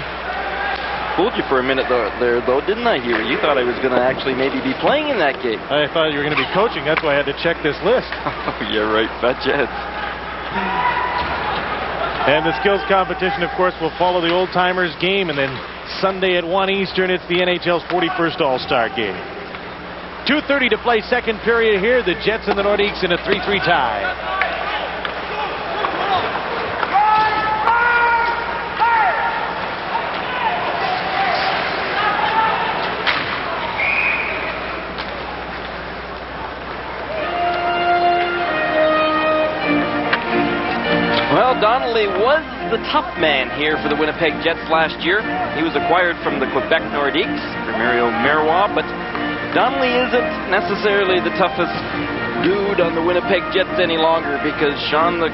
Fooled you for a minute there, though, didn't I, Huey? You thought I was going to actually maybe be playing in that game. I thought you were going to be coaching. That's why I had to check this list. Oh, yeah, right. Fat Jets. And the skills competition, of course, will follow the old-timers game, and then Sunday at 1 Eastern, it's the NHL's 41st All-Star game. 2:30 to play, second period here. The Jets and the Nordiques in a 3-3 tie. Donnelly was the tough man here for the Winnipeg Jets last year. He was acquired from the Quebec Nordiques for Mario Marois, but Donnelly isn't necessarily the toughest dude on the Winnipeg Jets any longer, because Sean the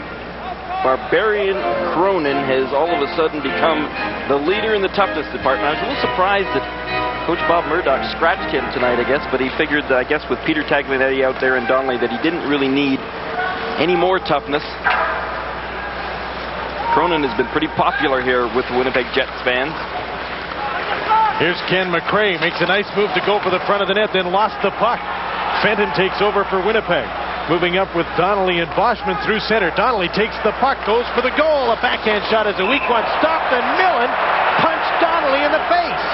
Barbarian Cronin has all of a sudden become the leader in the toughness department. I was a little surprised that Coach Bob Murdoch scratched him tonight, I guess, but he figured, I guess, with Peter Taglianetti out there and Donnelly, that he didn't really need any more toughness. Cronin has been pretty popular here with the Winnipeg Jets fans. Here's Ken McRae, makes a nice move to go for the front of the net, then lost the puck. Fenton takes over for Winnipeg. Moving up with Donnelly and Boschman through center. Donnelly takes the puck, goes for the goal. A backhand shot is a weak one. Stopped, and Millen punched Donnelly in the face.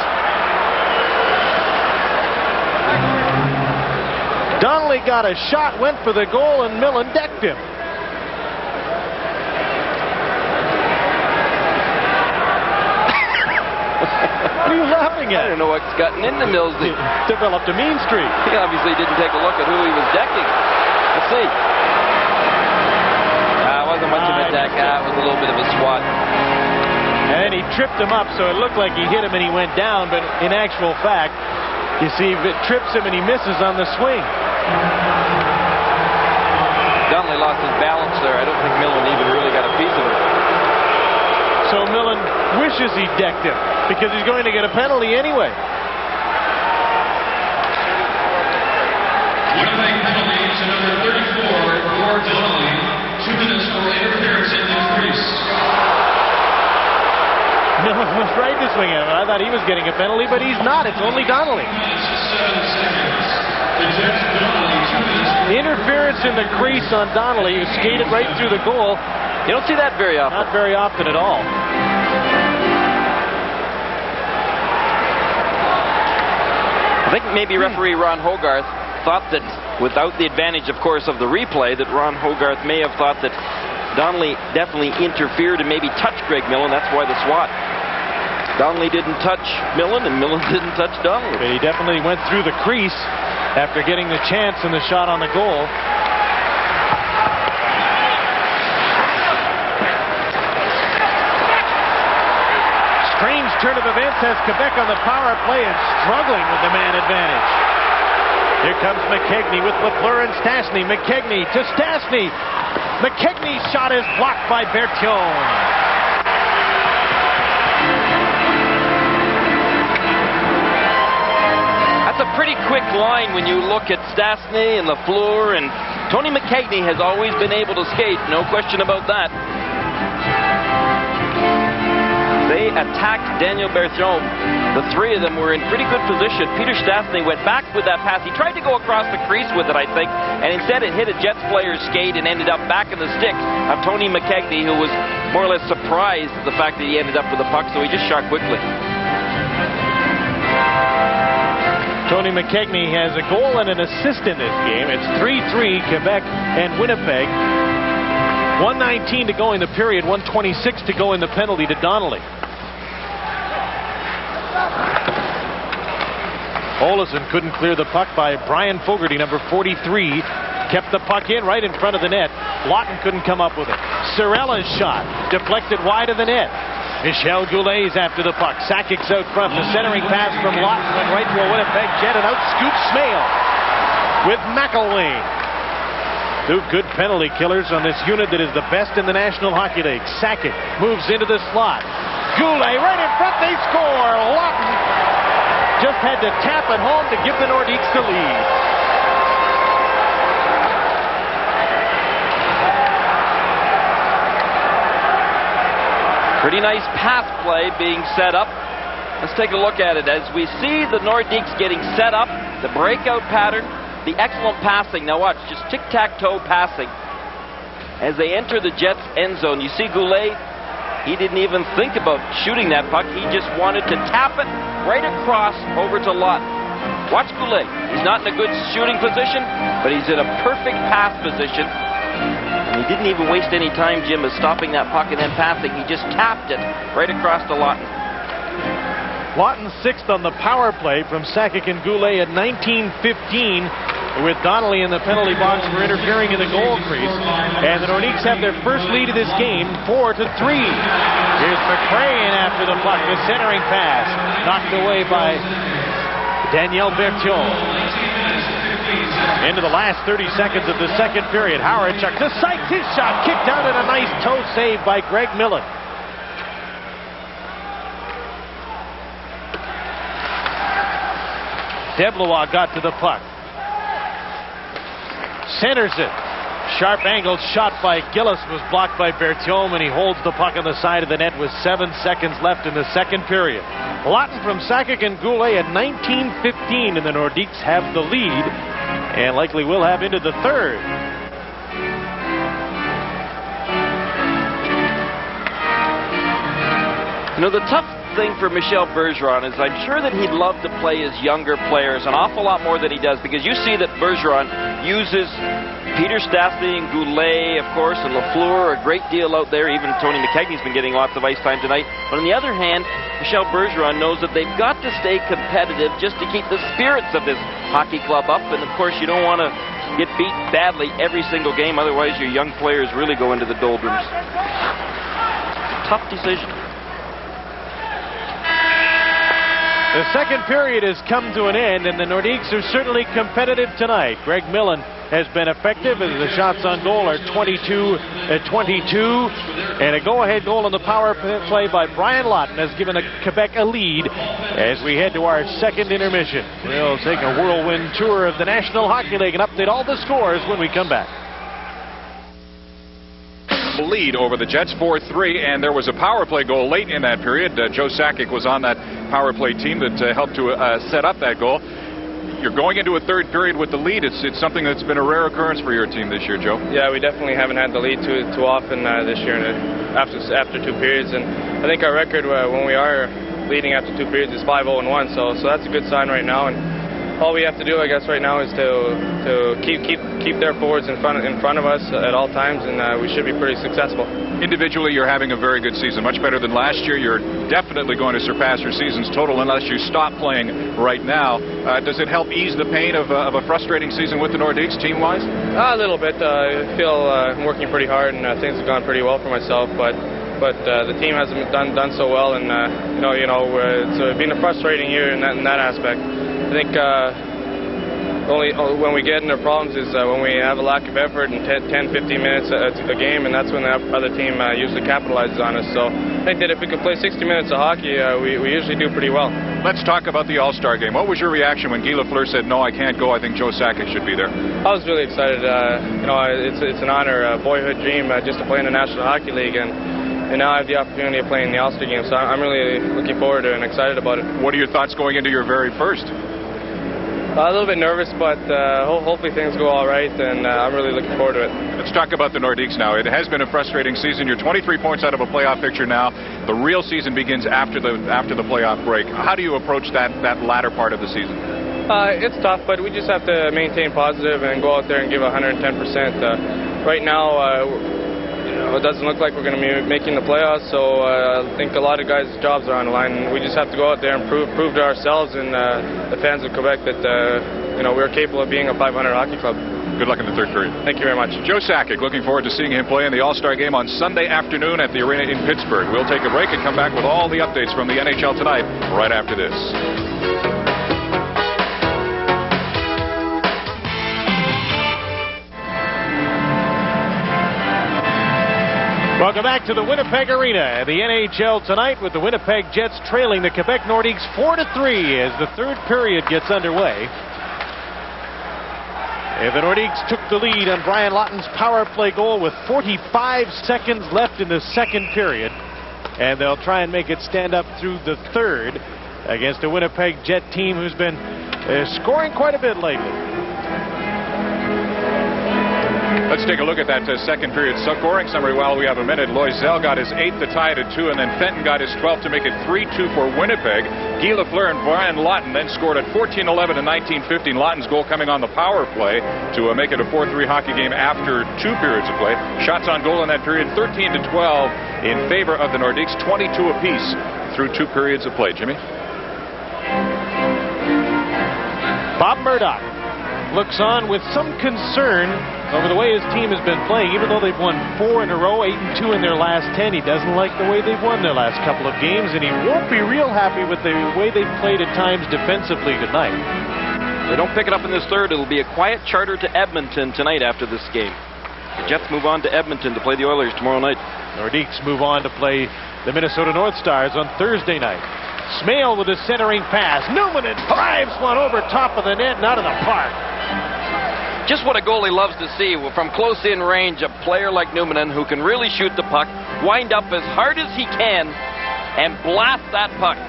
Donnelly got a shot, went for the goal, and Millen decked him. What are you laughing at? I don't know what's gotten into Mills. He developed a mean streak. He obviously didn't take a look at who he was decking. Let's see. It wasn't much of a deck. It was a little bit of a swat. And he tripped him up, so it looked like he hit him and he went down, but in actual fact, you see, it trips him and he misses on the swing. Donnelly lost his balance there. I don't think Millen even really got a piece of it. So Millen wishes he decked him, because he's going to get a penalty anyway. Winnipeg penalty to number 34 for Donnelly. 2 minutes for interference in the crease. Millen was right to swing at him. I thought he was getting a penalty, but he's not. It's only Donnelly. 2 minutes and 7 seconds. The Jets Donnelly 2 minutes. Interference in the crease on Donnelly, who skated right through the goal. You don't see that very often. Not very often at all. I think maybe referee Ron Hogarth thought that, without the advantage, of course, of the replay, that Ron Hogarth may have thought that Donnelly definitely interfered and maybe touched Greg Millen. That's why the swat. Donnelly didn't touch Millen, and Millen didn't touch Donnelly. But he definitely went through the crease after getting the chance and the shot on the goal. Strange turn of events has Quebec on the power play and struggling with the man advantage. Here comes McKegney with Lafleur and Stastny. McKegney to Stastny. McKegney's shot is blocked by Berthiaume. That's a pretty quick line when you look at Stastny and Lafleur, and Tony McKegney has always been able to skate, no question about that. They attacked Daniel Berthiaume. The three of them were in pretty good position. Peter Stastny went back with that pass. He tried to go across the crease with it, I think, and instead it hit a Jets player's skate and ended up back in the stick of Tony McKegney, who was more or less surprised at the fact that he ended up with the puck, so he just shot quickly. Tony McKegney has a goal and an assist in this game. It's 3-3 Quebec and Winnipeg. 1:19 to go in the period, 1:26 to go in the penalty to Donnelly. Olesen couldn't clear the puck by Brian Fogarty, number 43. Kept the puck in right in front of the net. Lawton couldn't come up with it. Cirella's shot deflected wide of the net. Michel Goulet's after the puck. Sakic's out front. The centering pass from Lawton went right to a Winnipeg Jet, and out scoops Smale with McElwain. Two good penalty killers on this unit that is the best in the National Hockey League. Sakic moves into the slot. Goulet right in front. They score. Lawton just had to tap it home to give the Nordiques the lead. Pretty nice pass play being set up. Let's take a look at it. As we see the Nordiques getting set up, the breakout pattern, the excellent passing. Now watch, just tic-tac-toe passing. As they enter the Jets' end zone, you see Goulet, he didn't even think about shooting that puck. He just wanted to tap it right across over to Lawton. Watch Goulet. He's not in a good shooting position, but he's in a perfect pass position. And he didn't even waste any time, Jim, of stopping that puck and then passing. He just tapped it right across to Lawton. Lawton sixth on the power play from Sakic and Goulet at 19:15 with Donnelly in the penalty box for interfering in the goal crease. And the Nordiques have their first lead of this game, 4-3. Here's McCray in after the puck. The centering pass knocked away by Daniel Berthiaume. Into the last 30 seconds of the second period. Howard chucks to Sykes. His shot kicked out and a nice toe save by Greg Millen. Deblois got to the puck. Centers it. Sharp angled shot by Gillis was blocked by Berthiaume, and he holds the puck on the side of the net with 7 seconds left in the second period. Lawton from Sakic and Goulet at 19:15, and the Nordiques have the lead and likely will have into the third. You know, the tough thing for Michel Bergeron is I'm sure that he'd love to play his younger players an awful lot more than he does, because you see that Bergeron uses Peter Stastny and Goulet, of course, and Lafleur a great deal out there. Even Tony McKegney's been getting lots of ice time tonight. But on the other hand, Michel Bergeron knows that they've got to stay competitive just to keep the spirits of this hockey club up. And of course, you don't want to get beat badly every single game, otherwise your young players really go into the doldrums. Tough decision. The second period has come to an end, and the Nordiques are certainly competitive tonight. Greg Millen has been effective, as the shots on goal are 22-22, and a go-ahead goal on the power play by Brian Lawton has given Quebec a lead as we head to our second intermission. We'll take a whirlwind tour of the National Hockey League and update all the scores when we come back. Lead over the Jets 4-3, and there was a power play goal late in that period. Joe Sakic was on that power play team that helped to set up that goal. You're going into a third period with the lead. It's something that's been a rare occurrence for your team this year, Joe. Yeah, we definitely haven't had the lead too often this year after two periods, and I think our record when we are leading after two periods is 5-0-1, so that's a good sign right now. And all we have to do, I guess, right now is to keep their forwards in front of us at all times, and we should be pretty successful. Individually, you're having a very good season, much better than last year. You're definitely going to surpass your season's total unless you stop playing right now. Does it help ease the pain of a frustrating season with the Nordiques, team-wise? A little bit. I feel I'm working pretty hard, and things have gone pretty well for myself, but the team hasn't done so well, and it's been a frustrating year in that aspect. I think only when we get into problems is when we have a lack of effort in 10-15 minutes a game, and that's when the other team usually capitalizes on us. So I think that if we could play 60 minutes of hockey, we usually do pretty well. Let's talk about the All-Star game. What was your reaction when Guy Lafleur said, "No, I can't go. I think Joe Sakic should be there"? I was really excited. It's an honor, a boyhood dream, just to play in the National Hockey League, and now I have the opportunity of playing in the All-Star game. So I'm really looking forward to it and excited about it. What are your thoughts going into your very first? A little bit nervous, but hopefully things go all right, and I'm really looking forward to it. Let's talk about the Nordiques now. It has been a frustrating season. You're 23 points out of a playoff picture now. The real season begins after the playoff break. How do you approach that latter part of the season? It's tough, but we just have to maintain positive and go out there and give 110%. Right now, it doesn't look like we're going to be making the playoffs, so I think a lot of guys' jobs are on the line. We just have to go out there and prove to ourselves and the fans of Quebec that we're capable of being a 500 hockey club. Good luck in the third period. Thank you very much. Joe Sakic, looking forward to seeing him play in the All-Star game on Sunday afternoon at the arena in Pittsburgh. We'll take a break and come back with all the updates from the NHL tonight right after this. Welcome back to the Winnipeg Arena, the NHL tonight, with the Winnipeg Jets trailing the Quebec Nordiques 4-3 as the third period gets underway. And the Nordiques took the lead on Brian Lawton's power play goal with 45 seconds left in the second period, and they'll try and make it stand up through the third against a Winnipeg Jet team who's been scoring quite a bit lately. Let's take a look at that second period scoring summary while we have a minute. Loisel got his 8th to tie it at 2, and then Fenton got his 12th to make it 3-2 for Winnipeg. Guy Lafleur and Brian Lawton then scored at 14-11 and 19-15. Lawton's goal coming on the power play to make it a 4-3 hockey game after 2 periods of play. Shots on goal in that period, 13-12 in favor of the Nordiques, 22 apiece through 2 periods of play. Jimmy? Bob Murdoch looks on with some concern over the way his team has been playing. Even though they've won 4 in a row, 8-2 in their last 10, he doesn't like the way they've won their last couple of games, and he won't be real happy with the way they've played at times defensively tonight. If they don't pick it up in this third, it'll be a quiet charter to Edmonton tonight after this game. The Jets move on to Edmonton to play the Oilers tomorrow night. Nordiques move on to play the Minnesota North Stars on Thursday night. Smale with a centering pass. Newman drives one over top of the net and out of the park. Just what a goalie loves to see from close in range, a player like Newman who can really shoot the puck, wind up as hard as he can, and blast that puck.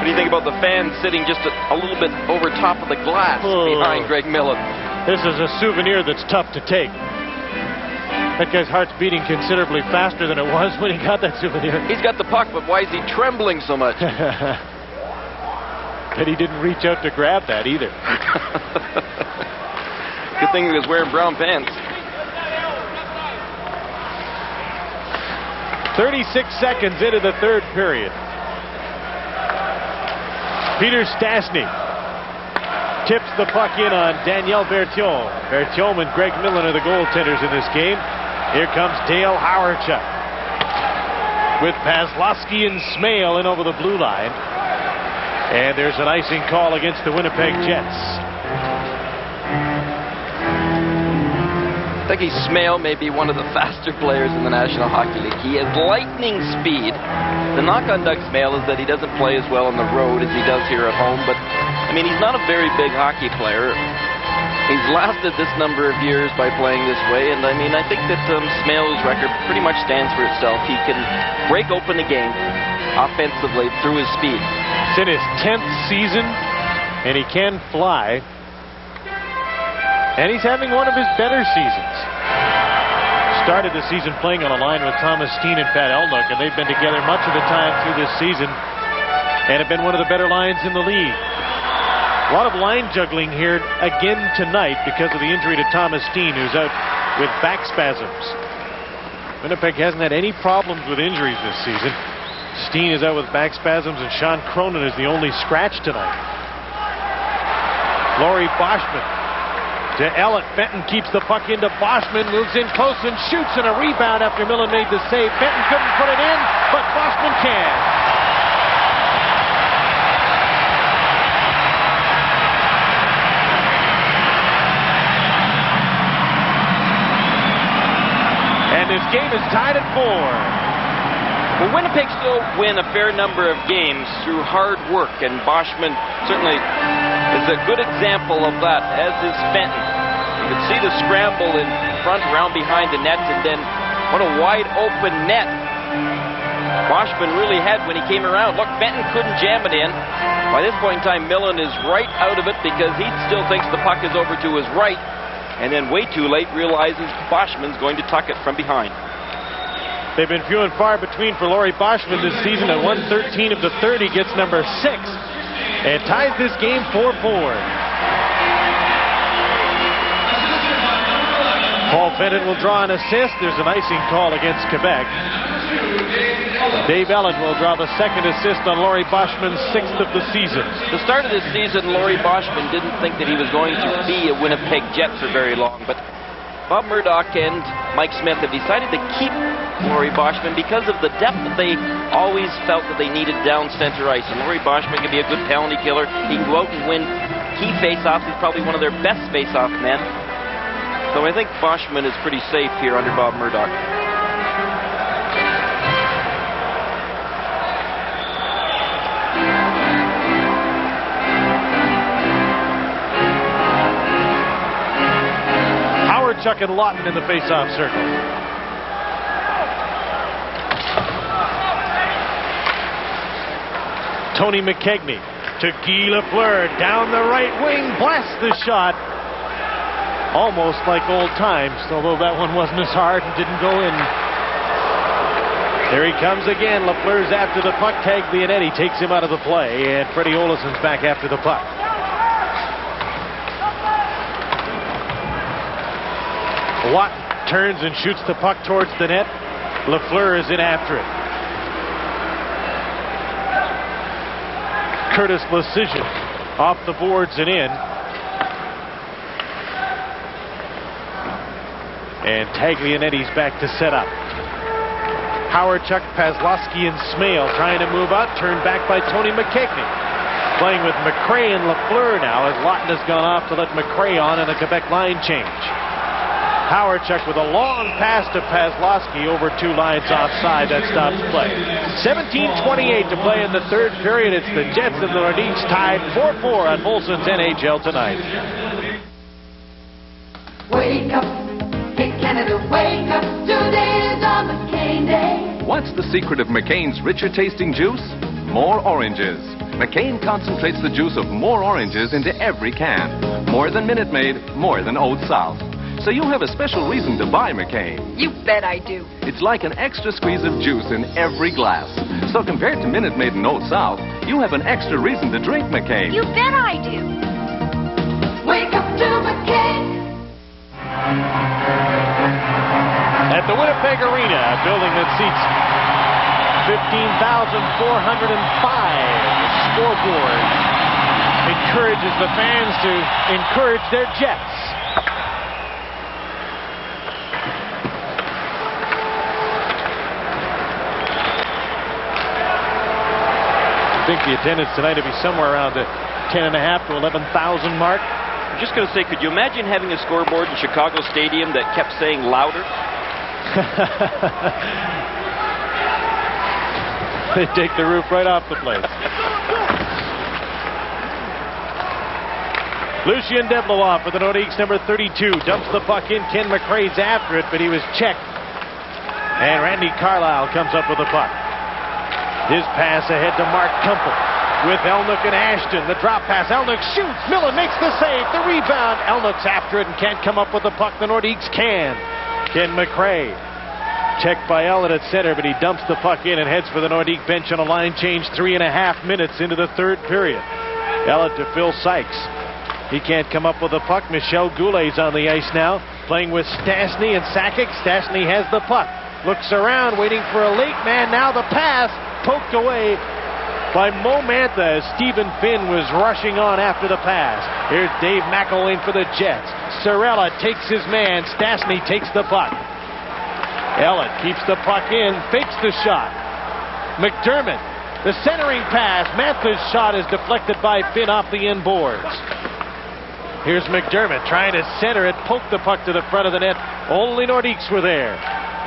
What do you think about the fans sitting just a little bit over top of the glass behind Greg Millen? This is a souvenir that's tough to take. That guy's heart's beating considerably faster than it was when he got that souvenir. He's got the puck, but why is he trembling so much? But he didn't reach out to grab that either. Good thing he was wearing brown pants. 36 seconds into the third period. Peter Stastny tips the puck in on Daniel Berthiaume. Berthiaume and Greg Millen are the goaltenders in this game. Here comes Dale Hawerchuk with Paslowski and Smale in over the blue line. And there's an icing call against the Winnipeg Jets. I think Smale may be one of the faster players in the National Hockey League. He has lightning speed. The knock on Doug Smale is that he doesn't play as well on the road as he does here at home. But, I mean, he's not a very big hockey player. He's lasted this number of years by playing this way. And, I mean, I think that Smale's record pretty much stands for itself. He can break open the game offensively through his speed. It's in his 10th season, and he can fly. And he's having one of his better seasons. Started the season playing on a line with Thomas Steen and Pat Elnuck, and they've been together much of the time through this season and have been one of the better lines in the league. A lot of line juggling here again tonight because of the injury to Thomas Steen, who's out with back spasms. Winnipeg hasn't had any problems with injuries this season. Steen is out with back spasms, and Sean Cronin is the only scratch tonight. Laurie Boschman to Ellett. Fenton keeps the puck into Boschman, moves in close and shoots, and a rebound after Millen made the save. Fenton couldn't put it in, but Boschman can. And this game is tied at 4. Well, Winnipeg still win a fair number of games through hard work, and Boschman certainly is a good example of that, as is Fenton. You could see the scramble in front, around behind the net, and then what a wide open net Boschman really had when he came around. Look, Fenton couldn't jam it in. By this point in time, Millen is right out of it because he still thinks the puck is over to his right, and then way too late realizes Boschman's going to tuck it from behind. They've been few and far between for Laurie Boschman this season. At 1:13 of the third, he gets number 6 and ties this game 4-4. Paul Fenton will draw an assist. There's an icing call against Quebec. Dave Ellen will draw the second assist on Laurie Boschman's 6th of the season. The start of this season, Laurie Boschman didn't think that he was going to be a Winnipeg Jet for very long, but Bob Murdoch and Mike Smith have decided to keep Laurie Boschman because of the depth that they always felt that they needed down center ice. And Laurie Boschman can be a good penalty killer. He can go out and win key faceoffs. He's probably one of their best faceoff men. So I think Boschman is pretty safe here under Bob Murdoch. Chuck and Lawton in the face-off circle. Tony McKegney to Guy Lafleur down the right wing, blasts the shot. Almost like old times, although that one wasn't as hard and didn't go in. There he comes again. Lafleur's after the puck, tags the net. He takes him out of the play, and Freddie Oleson's back after the puck. Watt turns and shoots the puck towards the net. Lafleur is in after it. Curtis Lecision off the boards and in. And Taglianetti's back to set up. Howard, Chuck, Paslowski, and Smale trying to move out. Turned back by Tony McKegney. Playing with McRae and Lafleur now as Lawton has gone off to let McRae on in a Quebec line change. Howard with a long pass to Paslowski over 2 lines offside. That stops play. 17:28 to play in the third period. It's the Jets and the Nordiques tied 4-4 on Molson's NHL Tonight. Wake up, hey Canada, wake up. Today is on McCain Day. What's the secret of McCain's richer tasting juice? More oranges. McCain concentrates the juice of more oranges into every can. More than Minute Maid, more than Old South. So you have a special reason to buy McCain. You bet I do. It's like an extra squeeze of juice in every glass. So compared to Minute Maid and Old South, you have an extra reason to drink McCain. You bet I do. Wake up to McCain. At the Winnipeg Arena, a building that seats 15,405. The scoreboard encourages the fans to encourage their Jets. I think the attendance tonight will be somewhere around the 10,500 to 11,000 mark. I'm just going to say, could you imagine having a scoreboard in Chicago Stadium that kept saying louder? They take the roof right off the place. Lucien Deblois for the Nordiques, number 32. Dumps the puck in. Ken McRae's after it, but he was checked. And Randy Carlyle comes up with the puck. His pass ahead to Mark Kumpel with Elnuck and Ashton. The drop pass. Elnuck shoots. Millen makes the save. The rebound. Elnuck's after it and can't come up with the puck. The Nordiques can. Ken McRae checked by Ellen at center, but he dumps the puck in and heads for the Nordique bench on a line change 3.5 minutes into the third period. Ellen to Phil Sykes. He can't come up with the puck. Michel Goulet's on the ice now, playing with Stastny and Sakic. Stastny has the puck. Looks around, waiting for a late man. Now the pass poked away by Mo Mantha as Stephen Finn was rushing on after the pass. Here's Dave McElwain for the Jets. Cirella takes his man. Stastny takes the puck. Ellen keeps the puck in, fakes the shot. McDermott, the centering pass. Mantha's shot is deflected by Finn off the end boards. Here's McDermott trying to center it, poke the puck to the front of the net. Only Nordiques were there.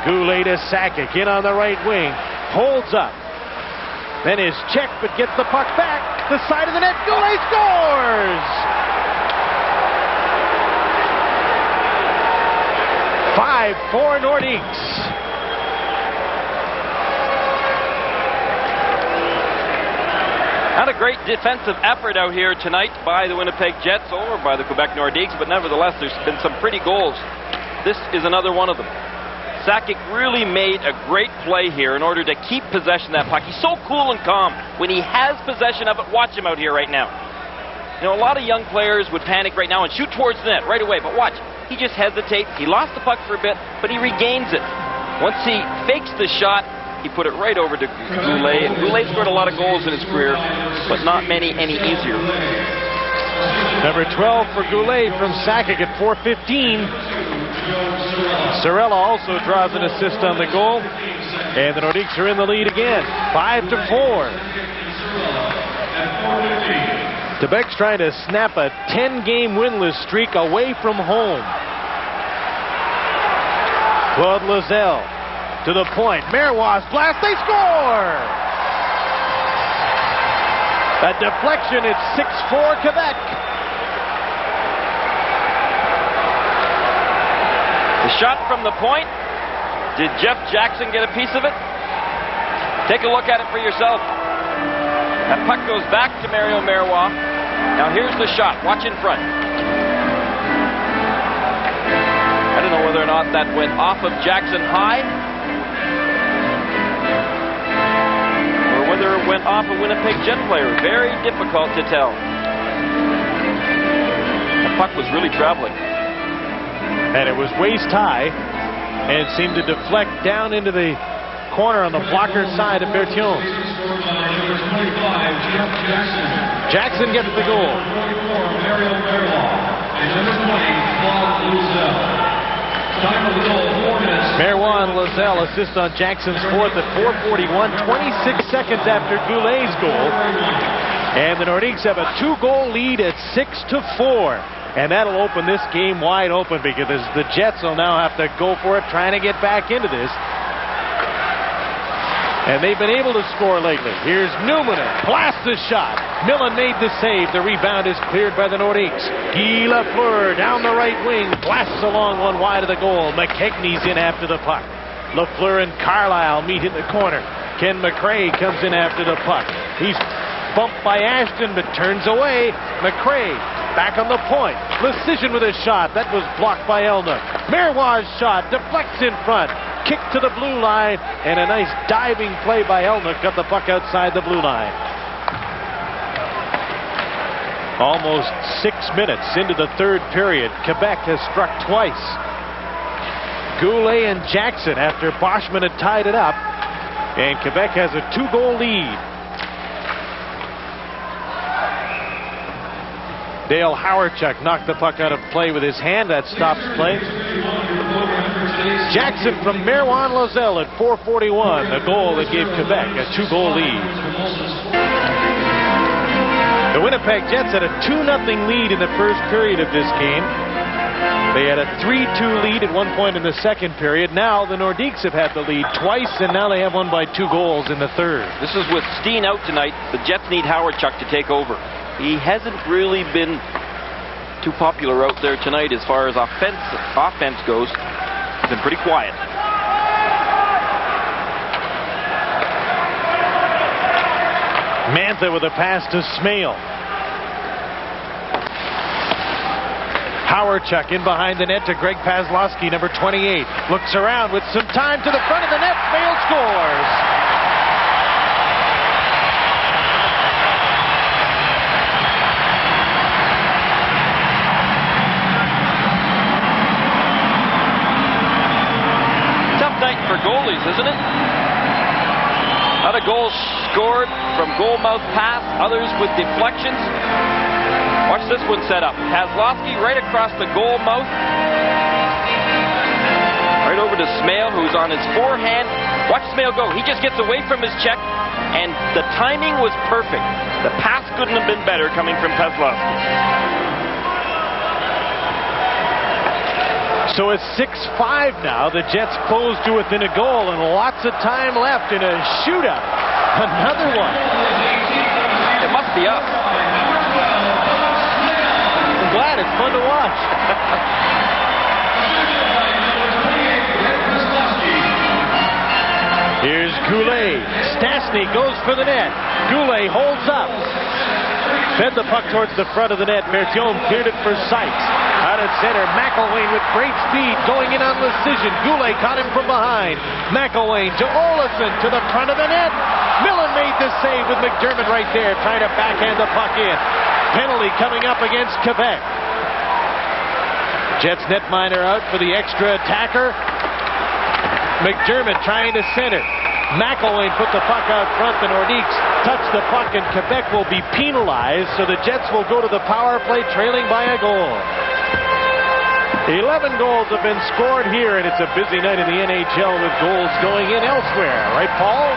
Goulet to Sakic in on the right wing. Holds up. Then is checked, but gets the puck back. The side of the net. Goulet scores! 5-4 Nordiques. Not a great defensive effort out here tonight by the Winnipeg Jets or by the Quebec Nordiques, but nevertheless, there's been some pretty goals. This is another one of them. Sakic really made a great play here in order to keep possession of that puck. He's so cool and calm. When he has possession of it, watch him out here right now. You know, a lot of young players would panic right now and shoot towards the net right away, but watch. He just hesitates. He lost the puck for a bit, but he regains it. Once he fakes the shot, he put it right over to Goulet. And Goulet scored a lot of goals in his career, but not many any easier. Number 12 for Goulet from Sakic at 4:15. Cirella also draws an assist on the goal. And the Nordiques are in the lead again, 5-4. Quebec's trying to snap a 10-game winless streak away from home. Claude Lozelle to the point. Marois blast. They score! A deflection. It's 6-4 Quebec. The shot from the point. Did Jeff Jackson get a piece of it? Take a look at it for yourself. That puck goes back to Mario Marois. Now here's the shot. Watch in front. I don't know whether or not that went off of Jackson high or whether it went off a Winnipeg Jet player. Very difficult to tell. The puck was really traveling. And it was waist high and it seemed to deflect down into the corner on the blocker side of Berthiaume. Jackson gets the goal. Merwan Lozelle assists on Jackson's fourth at 4:41, 26 seconds after Goulet's goal. And the Nordiques have a 2-goal lead at 6-4. And that'll open this game wide open because the Jets will now have to go for it, trying to get back into this. And they've been able to score lately. Here's Newman, blasts the shot. Millen made the save. The rebound is cleared by the Nordiques. Guy Lafleur down the right wing, blasts along one wide of the goal. McKegney's in after the puck. Lafleur and Carlisle meet in the corner. Ken McRae comes in after the puck. He's bumped by Ashton, but turns away. McRae back on the point. Lecision with a shot. That was blocked by Elnuck. Merwan's shot deflects in front. Kick to the blue line, and a nice diving play by Elnuck got the puck outside the blue line. Almost 6 minutes into the third period. Quebec has struck twice. Goulet and Jackson after Boschman had tied it up, and Quebec has a 2-goal lead. Dale Howarchuk knocked the puck out of play with his hand. That stops play. Jackson from Merwan Lozelle at 4:41, the goal that gave Quebec a 2-goal lead. The Winnipeg Jets had a 2-0 lead in the first period of this game. They had a 3-2 lead at one point in the second period. Now the Nordiques have had the lead twice, and now they have won by 2 goals in the third. This is with Steen out tonight. The Jets need Howarchuk to take over. He hasn't really been too popular out there tonight as far as offense goes. He's been pretty quiet. Mantha with a pass to Smale. Howarchuk in behind the net to Greg Paslowski, number 28. Looks around with some time to the front of the net. Smale scores. For goalies, isn't it? A lot of goals scored from goal mouth pass, others with deflections. Watch this one set up. Paslowski right across the goal mouth. Right over to Smale, who's on his forehand. Watch Smale go. He just gets away from his check, and the timing was perfect. The pass couldn't have been better coming from Paslowski. So it's 6-5 now. The Jets close to within a goal, and lots of time left in a shootout. Another one. It must be up. I'm glad. It's fun to watch. Here's Goulet. Stastny goes for the net. Goulet holds up. Fed the puck towards the front of the net. Berthiaume cleared it for Sykes. Out at center, McElwain with great speed going in on Lecision. Goulet caught him from behind. McElwain to Olesen to the front of the net. Millen made the save with McDermott right there, trying to backhand the puck in. Penalty coming up against Quebec. Jets netminder out for the extra attacker. McDermott trying to center. McElwain put the puck out front. The Nordiques touch the puck, and Quebec will be penalized, so the Jets will go to the power play trailing by a goal. 11 goals have been scored here, and it's a busy night in the NHL with goals going in elsewhere. Right, Paul?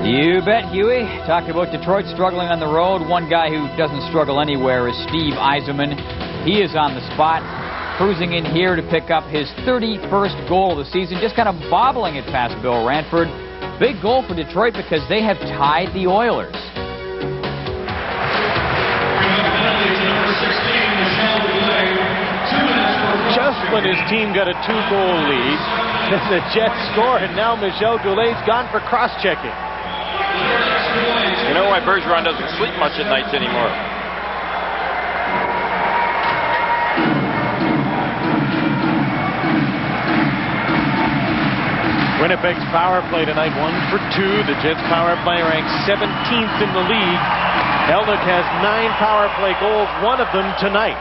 You bet, Huey. Talked about Detroit struggling on the road. One guy who doesn't struggle anywhere is Steve Yzerman. He is on the spot, cruising in here to pick up his 31st goal of the season, just kind of bobbling it past Bill Ranford. Big goal for Detroit because they have tied the Oilers. Just when his team got a 2-goal lead, the Jets score, and now Michel Goulet's gone for cross-checking. You know why Bergeron doesn't sleep much at nights anymore? Winnipeg's power play tonight, 1 for 2. The Jets' power play ranks 17th in the league. Elnuck has 9 power play goals, one of them tonight.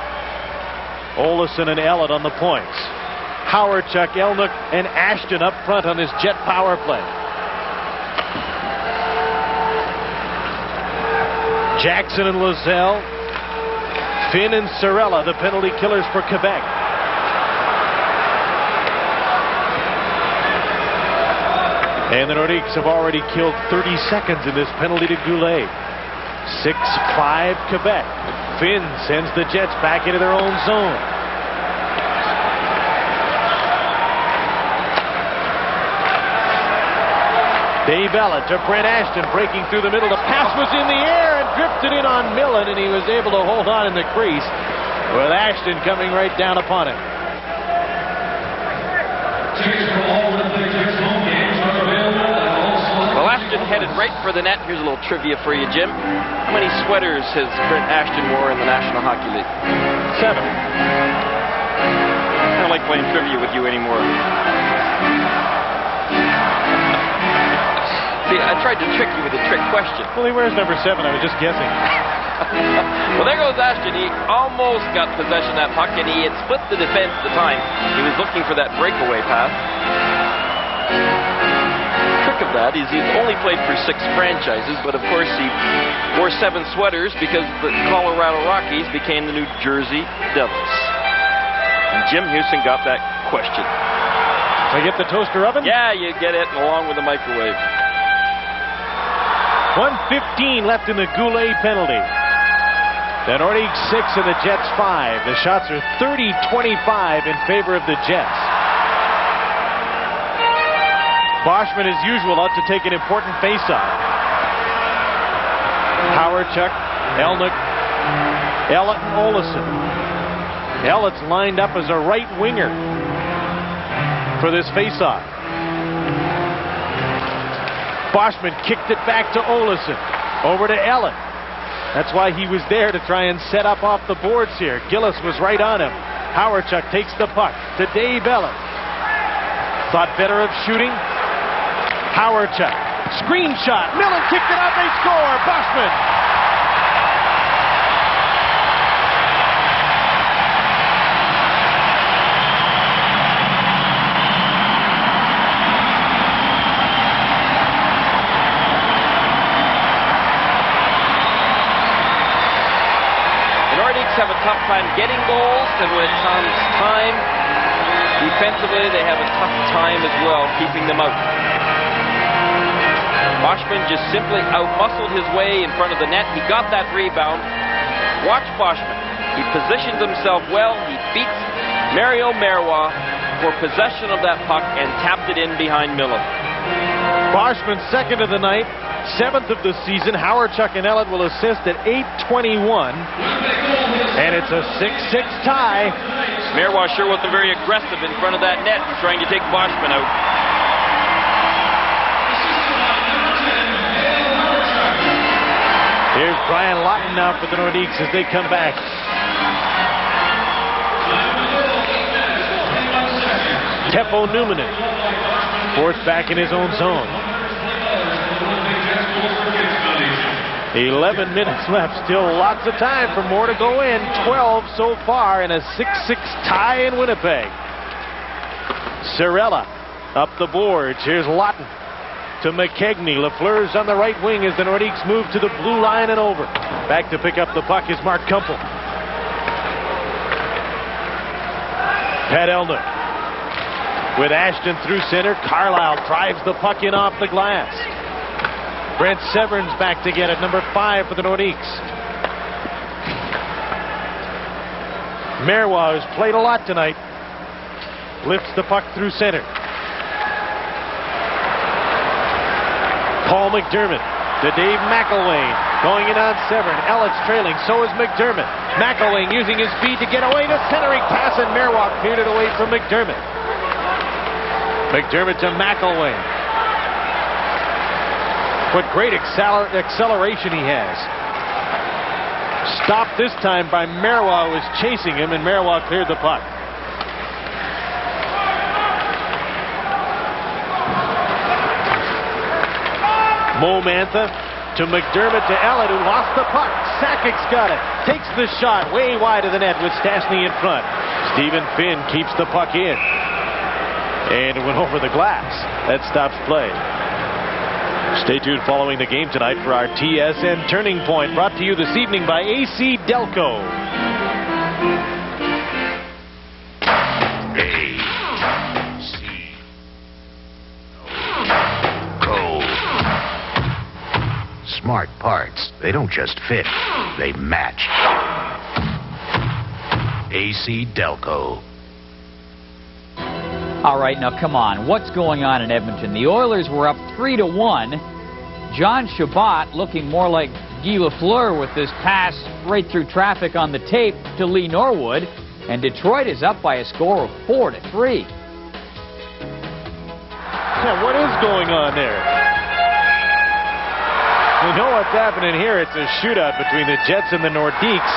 Olesen and Ellett on the points. Howarchuk, Elnuck, and Ashton up front on his Jet power play. Jackson and Lozelle. Finn and Sorella, the penalty killers for Quebec. And the Nordiques have already killed 30 seconds in this penalty to Goulet. 6-5 Quebec. Finn sends the Jets back into their own zone. Dave Ellett to Brent Ashton, breaking through the middle. The pass was in the air and drifted in on Millen, and he was able to hold on in the crease with Ashton coming right down upon him. Well, Ashton headed right for the net. Here's a little trivia for you, Jim. How many sweaters has Brent Ashton wore in the National Hockey League? 7. I don't like playing trivia with you anymore. See, I tried to trick you with a trick question. Well, he wears number 7. I was just guessing. Well, there goes Ashton. He almost got possession of that puck, and he had split the defense at the time. He was looking for that breakaway pass. The trick of that is he's only played for 6 franchises, but of course he wore 7 sweaters because the Colorado Rockies became the New Jersey Devils. And Jim Houston got that question. So I get the toaster oven? Yeah, you get it along with the microwave. 1:15 left in the Goulet penalty. The Nordiques 6 and the Jets 5. The shots are 30-25 in favor of the Jets. Boschman, as usual, out to take an important faceoff. Howardchuk, Elnick, Ellett, and Olesen. Ellett's lined up as a right winger for this faceoff. Boschman kicked it back to Olesen. Over to Ellett. That's why he was there, to try and set up off the boards here. Gillis was right on him. Howardchuk takes the puck to Dave Ellett. Thought better of shooting. Howardchuk. Screen shot. Millen kicked it out. They score. Boschman. Have a tough time getting goals, and when it comes time defensively, they have a tough time as well keeping them out. Boschman just simply outmuscled his way in front of the net. He got that rebound. Watch Boschman. He positioned himself well. He beats Mario Marois for possession of that puck and tapped it in behind Millen. Boschman, 2nd of the night, 7th of the season. Howardchuk and Ellett will assist at 8:21. And it's a 6-6 tie. Marois sure wasn't very aggressive in front of that net, trying to take Boschman out. Here's Brian Lawton now for the Nordiques as they come back. Teppo Numminen forced back in his own zone. 11 minutes left. Still lots of time for more to go in. 12 so far in a 6-6 tie in Winnipeg. Cirella up the boards. Here's Lawton to McKegney. Lafleur's on the right wing as the Nordiques move to the blue line and over. Back to pick up the puck is Mark Kumpel. Pat Elner with Ashton through center. Carlisle drives the puck in off the glass. Brent Severn's back to get it, number 5 for the Nordiques. Marois, who's played a lot tonight, lifts the puck through center. Paul McDermott to Dave McElwain, going in on Severn. Ellett's trailing, so is McDermott. McElwain using his speed to get away. The centering pass, and Marois cleared it away from McDermott. McDermott to McElwain. What great acceleration he has. Stopped this time by Marois, who was chasing him, and Marois cleared the puck. Mo Mantha to McDermott to Ellett, who lost the puck. Sakic's got it. Takes the shot way wide of the net with Stastny in front. Stephen Finn keeps the puck in. And it went over the glass. That stops play. Stay tuned following the game tonight for our TSN Turning Point, brought to you this evening by AC Delco. They don't just fit, they match. AC Delco. All right, now come on. What's going on in Edmonton? The Oilers were up 3-1. John Shabbat looking more like Guy Lafleur with this pass right through traffic on the tape to Lee Norwood. And Detroit is up by a score of 4-3. Yeah, what is going on there? You know what's happening here. It's a shootout between the Jets and the Nordiques.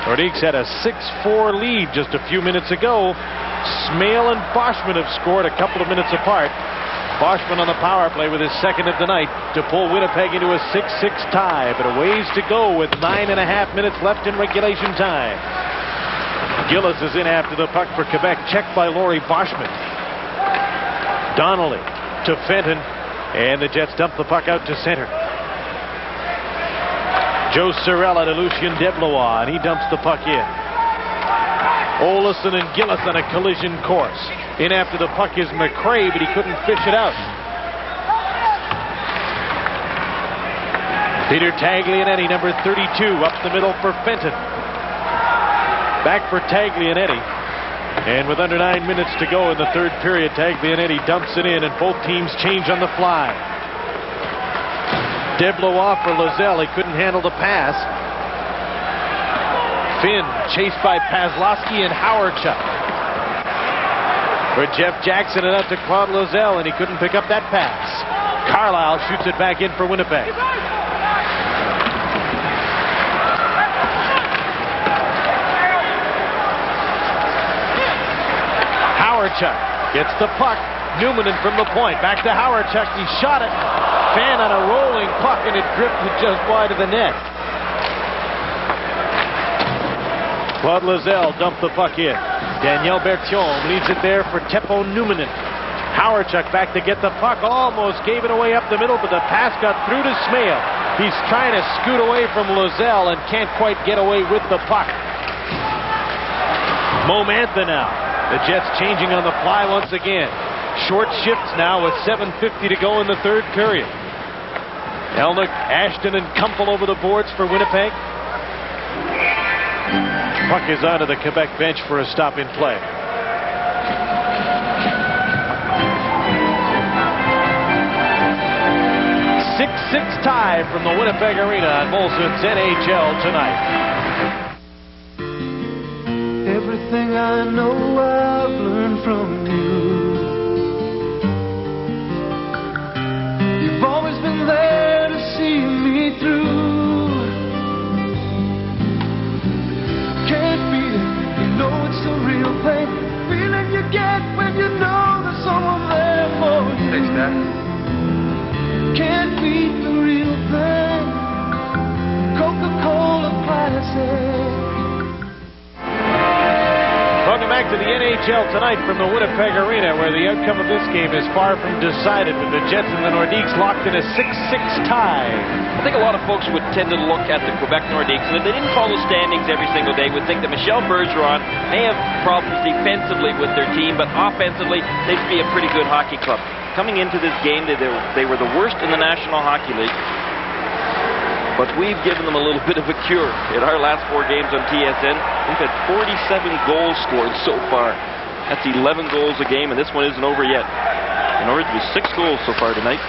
Nordiques had a 6-4 lead just a few minutes ago. Smale and Boschman have scored a couple of minutes apart. Boschman on the power play with his second of the night to pull Winnipeg into a 6-6 tie, but a ways to go with 9.5 minutes left in regulation time. Gillis is in after the puck for Quebec, checked by Laurie Boschman. Donnelly to Fenton, and the Jets dump the puck out to center. Joe Cirella to Lucien Deblois, and he dumps the puck in. Olesen and Gillis on a collision course. In after the puck is McRae, but he couldn't fish it out. Peter Taglianetti, number 32, up the middle for Fenton. Back for Taglianetti. And with under 9 minutes to go in the third period, Taglianetti dumps it in, and both teams change on the fly. Deblois for Lozelle. He couldn't handle the pass. Finn chased by Paslowski and Howardchuk. For Jeff Jackson and out to Claude Lozelle, and he couldn't pick up that pass. Carlisle shoots it back in for Winnipeg. Howardchuk gets the puck. Newman from the point. Back to Howardchuk. He shot it. Fan on a rolling puck, and it drifted just wide of the net. Claude Lozelle dumped the puck in. Daniel Berthiaume leaves it there for Teppo Numminen. Howardchuk back to get the puck. Almost gave it away up the middle, but the pass got through to Smale. He's trying to scoot away from Lozelle and can't quite get away with the puck. Momantha now. The Jets changing on the fly once again. Short shifts now with 7:50 to go in the third period. Elnick, Ashton, and Kumpel over the boards for Winnipeg. Puck is onto the Quebec bench for a stop in play. .6-6 tie from the Winnipeg Arena on Molson's NHL tonight. Everything I know I've learned from you. You've always been there to see me through. Can't beat it, you know it's the real thing. Feeling you get when you know there's someone there for you. Thanks, Dad. Can't beat the real thing. Coca-Cola Classic. Welcome back to the NHL tonight from the Winnipeg Arena, where the outcome of this game is far from decided, with the Jets and the Nordiques locked in a 6-6 tie. I think a lot of folks would tend to look at the Quebec Nordiques, and if they didn't follow standings every single day, would think that Michel Bergeron may have problems defensively with their team, but offensively, they'd be a pretty good hockey club. Coming into this game, they were the worst in the National Hockey League. But we've given them a little bit of a cure. In our last 4 games on TSN, we've had 47 goals scored so far. That's 11 goals a game, and this one isn't over yet. Norwich with 6 goals so far tonight.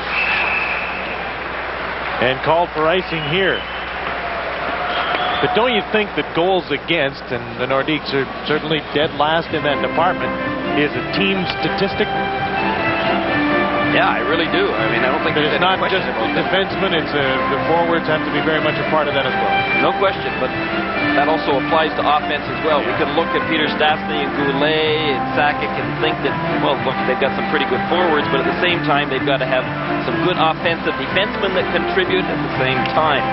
And called for icing here. But don't you think that goals against, and the Nordiques are certainly dead last in that department, is a team statistic? Yeah, I really do. I mean, I don't think there's it's not just the defensemen, it's the forwards have to be very much a part of that as well. No question, but that also applies to offense as well. We could look at Peter Stastny and Goulet and Sakic and think that, well, look, they've got some pretty good forwards, but at the same time, they've got to have some good offensive defensemen that contribute at the same time.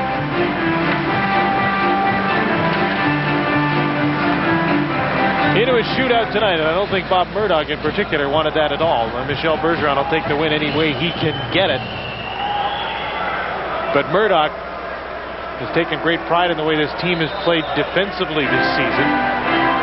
Into a shootout tonight, and I don't think Bob Murdoch in particular wanted that at all. Michel Bergeron will take the win any way he can get it. But Murdoch has taken great pride in the way this team has played defensively this season.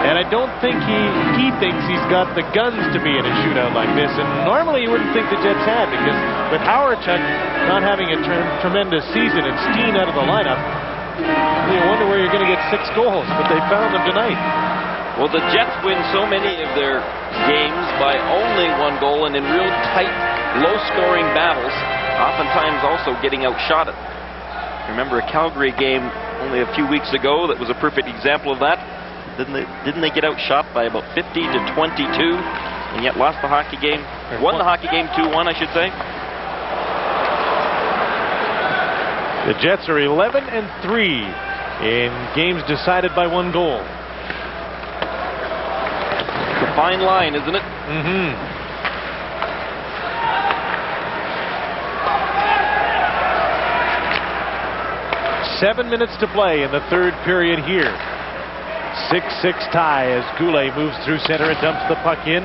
And I don't think he thinks he's got the guns to be in a shootout like this. And normally you wouldn't think the Jets had, because with Howard-Chuck not having a tremendous season and Steen out of the lineup, you wonder where you're going to get 6 goals, but they found them tonight. Well, the Jets win so many of their games by only 1 goal and in real tight, low-scoring battles, oftentimes also getting outshot. Remember a Calgary game only a few weeks ago that was a perfect example of that. Didn't they get outshot by about 50 to 22 and yet lost the hockey game? Won the hockey game 2-1, I should say. The Jets are 11-3 in games decided by 1 goal. It's a fine line, isn't it? Mm-hmm. Seven minutes to play in the 3rd period here. 6-6 tie as Goulet moves through center and dumps the puck in.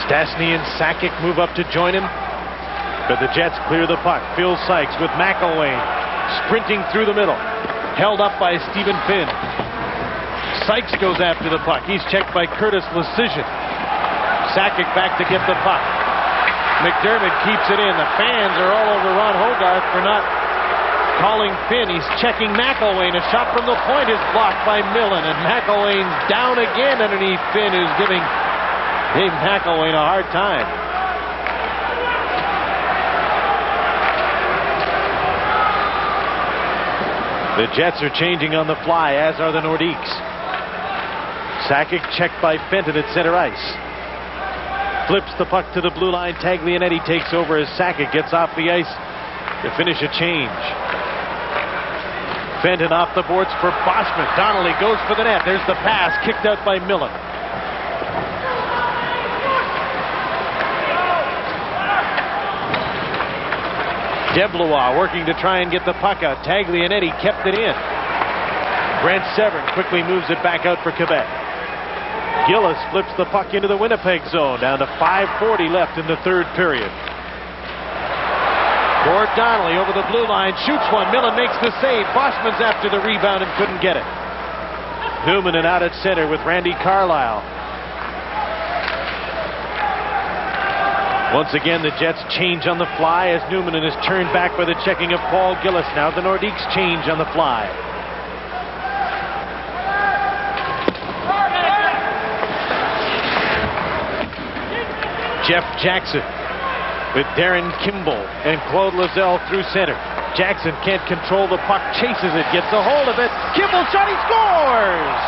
Stastny and Sakic move up to join him. But the Jets clear the puck. Phil Sykes with McElwain sprinting through the middle. Held up by Stephen Finn. Sykes goes after the puck. He's checked by Curtis Lecision. Sakic back to get the puck. McDermott keeps it in. The fans are all over Ron Hogarth for not calling Finn. He's checking McElwain. A shot from the point is blocked by Millen, and McElwain's down again underneath Finn, who's giving Dave McElwain a hard time. The Jets are changing on the fly, as are the Nordiques. Sakic checked by Fenton at center ice. Flips the puck to the blue line. Taglianetti takes over as Sakic gets off the ice to finish a change. Fenton off the boards for Boschman. Donnelly goes for the net. There's the pass, kicked out by Millen. Deblois working to try and get the puck out. Taglianetti kept it in. Brent Severn quickly moves it back out for Quebec. Gillis flips the puck into the Winnipeg zone. Down to 5:40 left in the 3rd period. Gord Donnelly over the blue line, shoots one. Millen makes the save. Boschman's after the rebound and couldn't get it. Newman and out at center with Randy Carlyle. Once again, the Jets change on the fly as Newman is turned back by the checking of Paul Gillis. Now the Nordiques change on the fly. Jeff Jackson with Darren Kimball and Claude Lozelle through center. Jackson can't control the puck, chases it, gets a hold of it. Kimball shot, he scores!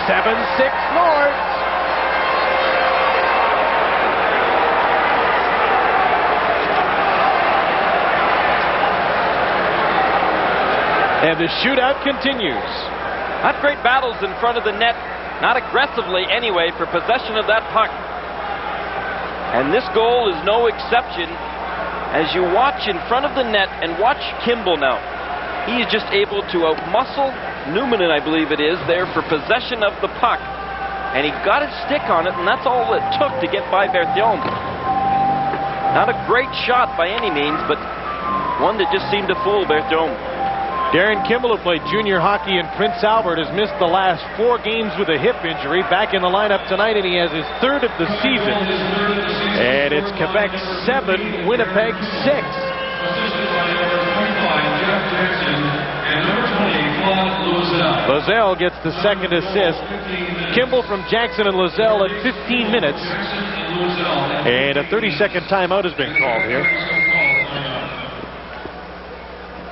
7-6 Nords. And the shootout continues. Not great battles in front of the net, not aggressively anyway, for possession of that puck. And this goal is no exception. As you watch in front of the net and watch Kimball now, he is just able to outmuscle Newman, I believe it is, there for possession of the puck. And he got his stick on it, and that's all it took to get by Berthiaume. Not a great shot by any means, but one that just seemed to fool Berthiaume. Darren Kimball, who played junior hockey in Prince Albert, has missed the last 4 games with a hip injury. Back in the lineup tonight, and he has his 3rd of the season. And it's Quebec 7, Winnipeg 6. Lozelle gets the 2nd assist. Kimball from Jackson and Lozelle at 15 minutes. And a 30-second timeout has been called here.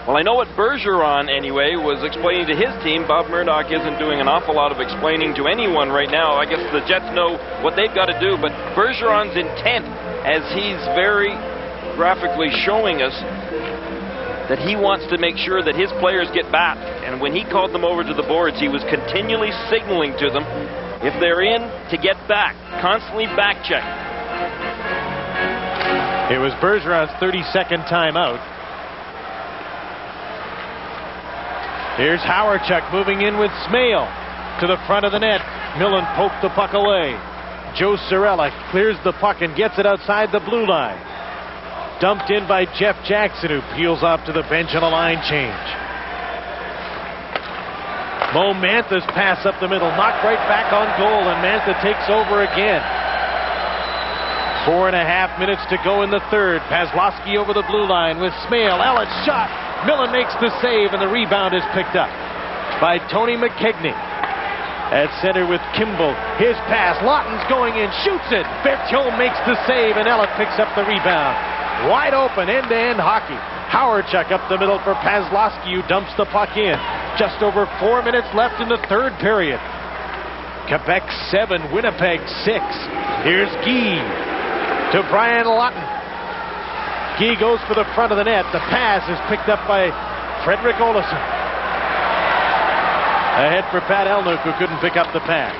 Well, I know what Bergeron, anyway, was explaining to his team. Bob Murdoch isn't doing an awful lot of explaining to anyone right now. I guess the Jets know what they've got to do, but Bergeron's intent, as he's very graphically showing us, that he wants to make sure that his players get back. And when he called them over to the boards, he was continually signaling to them, if they're in, to get back. Constantly back check. It was Bergeron's 30-second timeout. Here's Howard-Chuck moving in with Smale to the front of the net. Millen poked the puck away. Joe Cirella clears the puck and gets it outside the blue line. Dumped in by Jeff Jackson, who peels off to the bench on a line change. Mo Mantha's pass up the middle, knocked right back on goal, and Mantha takes over again. 4.5 minutes to go in the third. Paslowski over the blue line with Smale. Ellis shot. Millen makes the save, and the rebound is picked up by Tony McKegney. At center with Kimball. His pass. Lawton's going in. Shoots it. Berthiaume makes the save, and Ellis picks up the rebound. Wide open, end-to-end hockey. Howardchuk up the middle for Paslowski, who dumps the puck in. Just over 4 minutes left in the third period. Quebec 7, Winnipeg 6. Here's Guy to Brian Lawton. Guy goes for the front of the net. The pass is picked up by Frederick Olesen. Ahead for Pat Elnuck, who couldn't pick up the pass.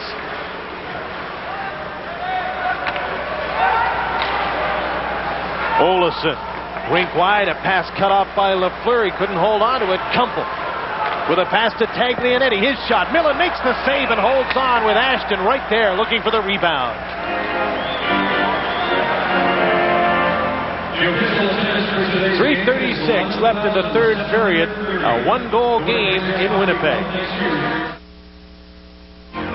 Olesen, rink wide, a pass cut off by Lafleur. He couldn't hold on to it. Kumpel with a pass to Taglianetti. His shot. Millen makes the save and holds on with Ashton right there looking for the rebound. 3:36 left in the third period. A one-goal game in Winnipeg.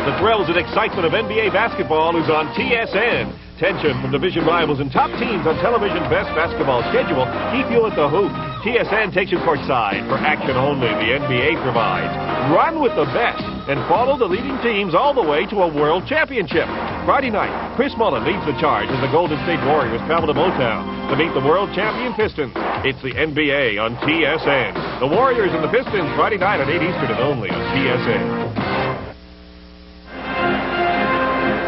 The thrills and excitement of NBA basketball is on TSN. Tension from division rivals and top teams on television's best basketball schedule keep you at the hoop. TSN takes you courtside for action only the NBA provides. Run with the best and follow the leading teams all the way to a world championship. Friday night, Chris Mullin leads the charge as the Golden State Warriors travel to Motown to meet the world champion Pistons. It's the NBA on TSN. The Warriors and the Pistons Friday night at 8 Eastern and only on TSN.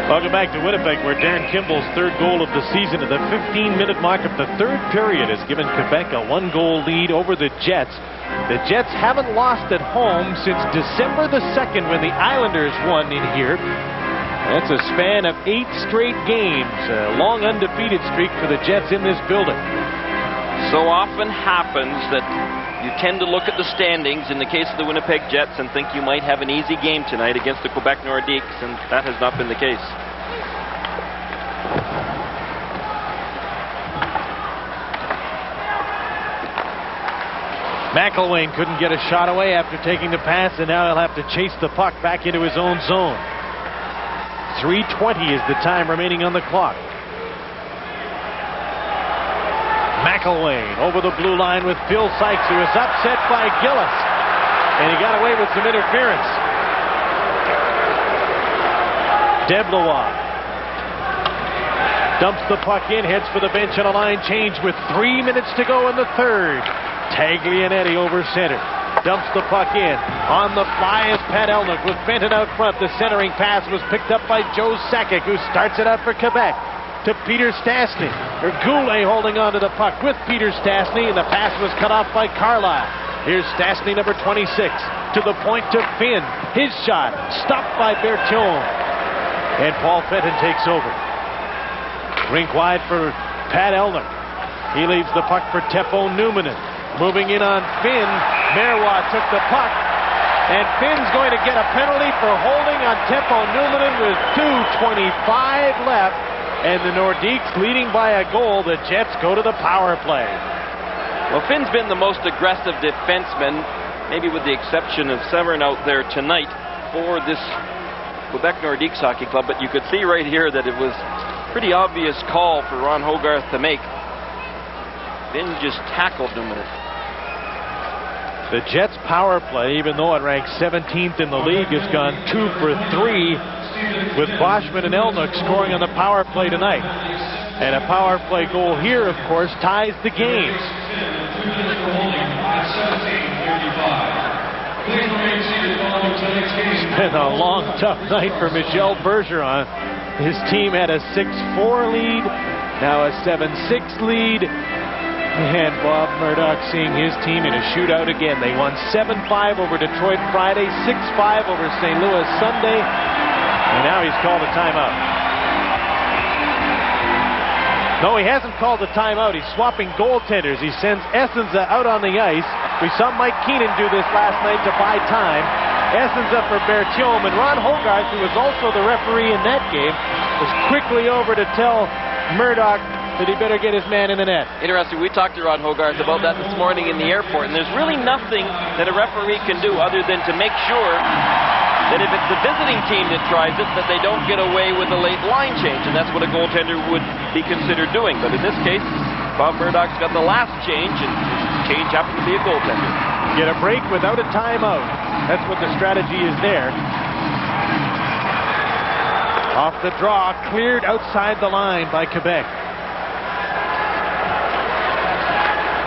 Welcome back to Winnipeg, where Darren Kimball's third goal of the season at the 15-minute mark of the third period has given Quebec a one-goal lead over the Jets. The Jets haven't lost at home since December the 2nd when the Islanders won in here. That's a span of 8 straight games, a long undefeated streak for the Jets in this building. So often happens that you tend to look at the standings in the case of the Winnipeg Jets and think you might have an easy game tonight against the Quebec Nordiques, and that has not been the case. McElwain couldn't get a shot away after taking the pass, and now he'll have to chase the puck back into his own zone. 3:20 is the time remaining on the clock. McElwain over the blue line with Phil Sykes, who was upset by Gillis, and he got away with some interference. Deblois dumps the puck in, heads for the bench on a line change with 3 minutes to go in the third. Taglianetti over center, dumps the puck in. On the fly is Pat Elnuck with Benton out front. The centering pass was picked up by Joe Sakic, who starts it out for Quebec to Peter Stastny. Goulet holding on to the puck with Peter Stastny, and the pass was cut off by Carlisle. Here's Stastny, number 26, to the point to Finn. His shot stopped by Berthiaume, and Paul Fenton takes over. Rink wide for Pat Elnuck. He leaves the puck for Teppo Numminen. Moving in on Finn. Marois took the puck, and Finn's going to get a penalty for holding on Teppo Numminen with 2:25 left. And the Nordiques leading by a goal. The Jets go to the power play. Well, Finn's been the most aggressive defenseman, maybe with the exception of Severn out there tonight for this Quebec Nordiques Hockey Club. But you could see right here that it was a pretty obvious call for Ron Hogarth to make. Finn just tackled him. The Jets' power play, even though it ranks 17th in the league, has gone 2 for 3. With Boschman and Elnuck scoring on the power play tonight. And a power play goal here, of course, ties the game. It's been a long, tough night for Michel Bergeron. His team had a 6-4 lead, now a 7-6 lead. And Bob Murdoch seeing his team in a shootout again. They won 7-5 over Detroit Friday, 6-5 over St. Louis Sunday. And now he's called a timeout. No, he hasn't called a timeout. He's swapping goaltenders. He sends Essenza out on the ice. We saw Mike Keenan do this last night to buy time. Essenza for Berthiaume. And Ron Hogarth, who was also the referee in that game, was quickly over to tell Murdoch that he better get his man in the net. Interesting. We talked to Ron Hogarth about that this morning in the airport, and there's really nothing that a referee can do other than to make sure that if it's the visiting team that tries it, that they don't get away with a late line change, and that's what a goaltender would be considered doing. But in this case, Bob Murdoch's got the last change, and his change happened to be a goaltender. Get a break without a timeout. That's what the strategy is there. Off the draw, cleared outside the line by Quebec.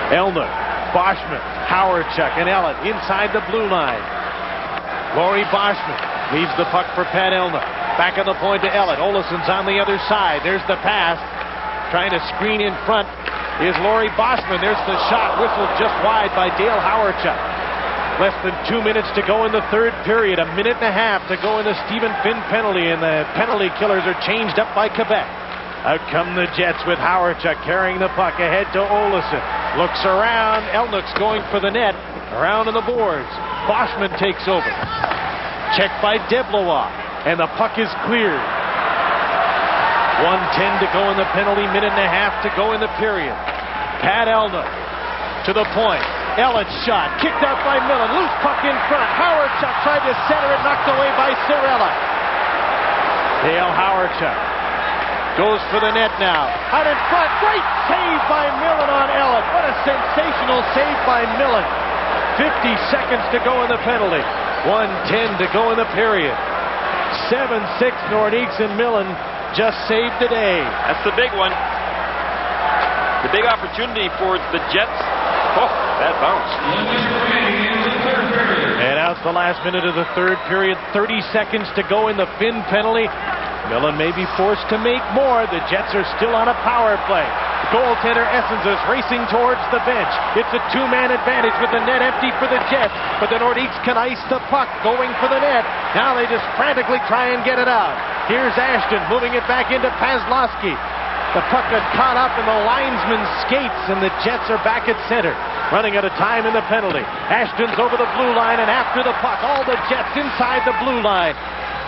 Elner, Boschman, Howardchuk, and Ellett inside the blue line. Laurie Boschman leaves the puck for Pat Elner. Back on the point to Ellett. Oleson's on the other side. There's the pass. Trying to screen in front is Laurie Boschman. There's the shot. Whistled just wide by Dale Howardchuk. Less than 2 minutes to go in the third period. 1.5 minutes to go in the Stephen Finn penalty, and the penalty killers are changed up by Quebec. Out come the Jets with Howardchuk carrying the puck ahead to Oleson. Looks around. Elnuck's going for the net. Around on the boards. Boschman takes over. Checked by Deblois. And the puck is cleared. 1:10 to go in the penalty. 1.5 minutes to go in the period. Pat Elnuck to the point. Ellett's shot. Kicked out by Millen. Loose puck in front. Howardchuk tried to center it. Knocked away by Cirella. Dale Howardchuk goes for the net now. Out in front. Great save by Millen on Ellett. What a sensational save by Millen. 50 seconds to go in the penalty. 1:10 to go in the period. 7-6 Nordiques, and Millen just saved the day. That's the big one. The big opportunity for the Jets. Oh, that bounce. And out the last minute of the third period. 30 seconds to go in the Finn penalty. Millen may be forced to make more. The Jets are still on a power play. Goaltender Essens is racing towards the bench. It's a two-man advantage with the net empty for the Jets, but the Nordiques can ice the puck going for the net. Now they just frantically try and get it out. Here's Ashton moving it back into Pazlowski. The puck got caught up in the linesman's skates, and the Jets are back at center. Running out of time in the penalty. Ashton's over the blue line and after the puck. All the Jets inside the blue line.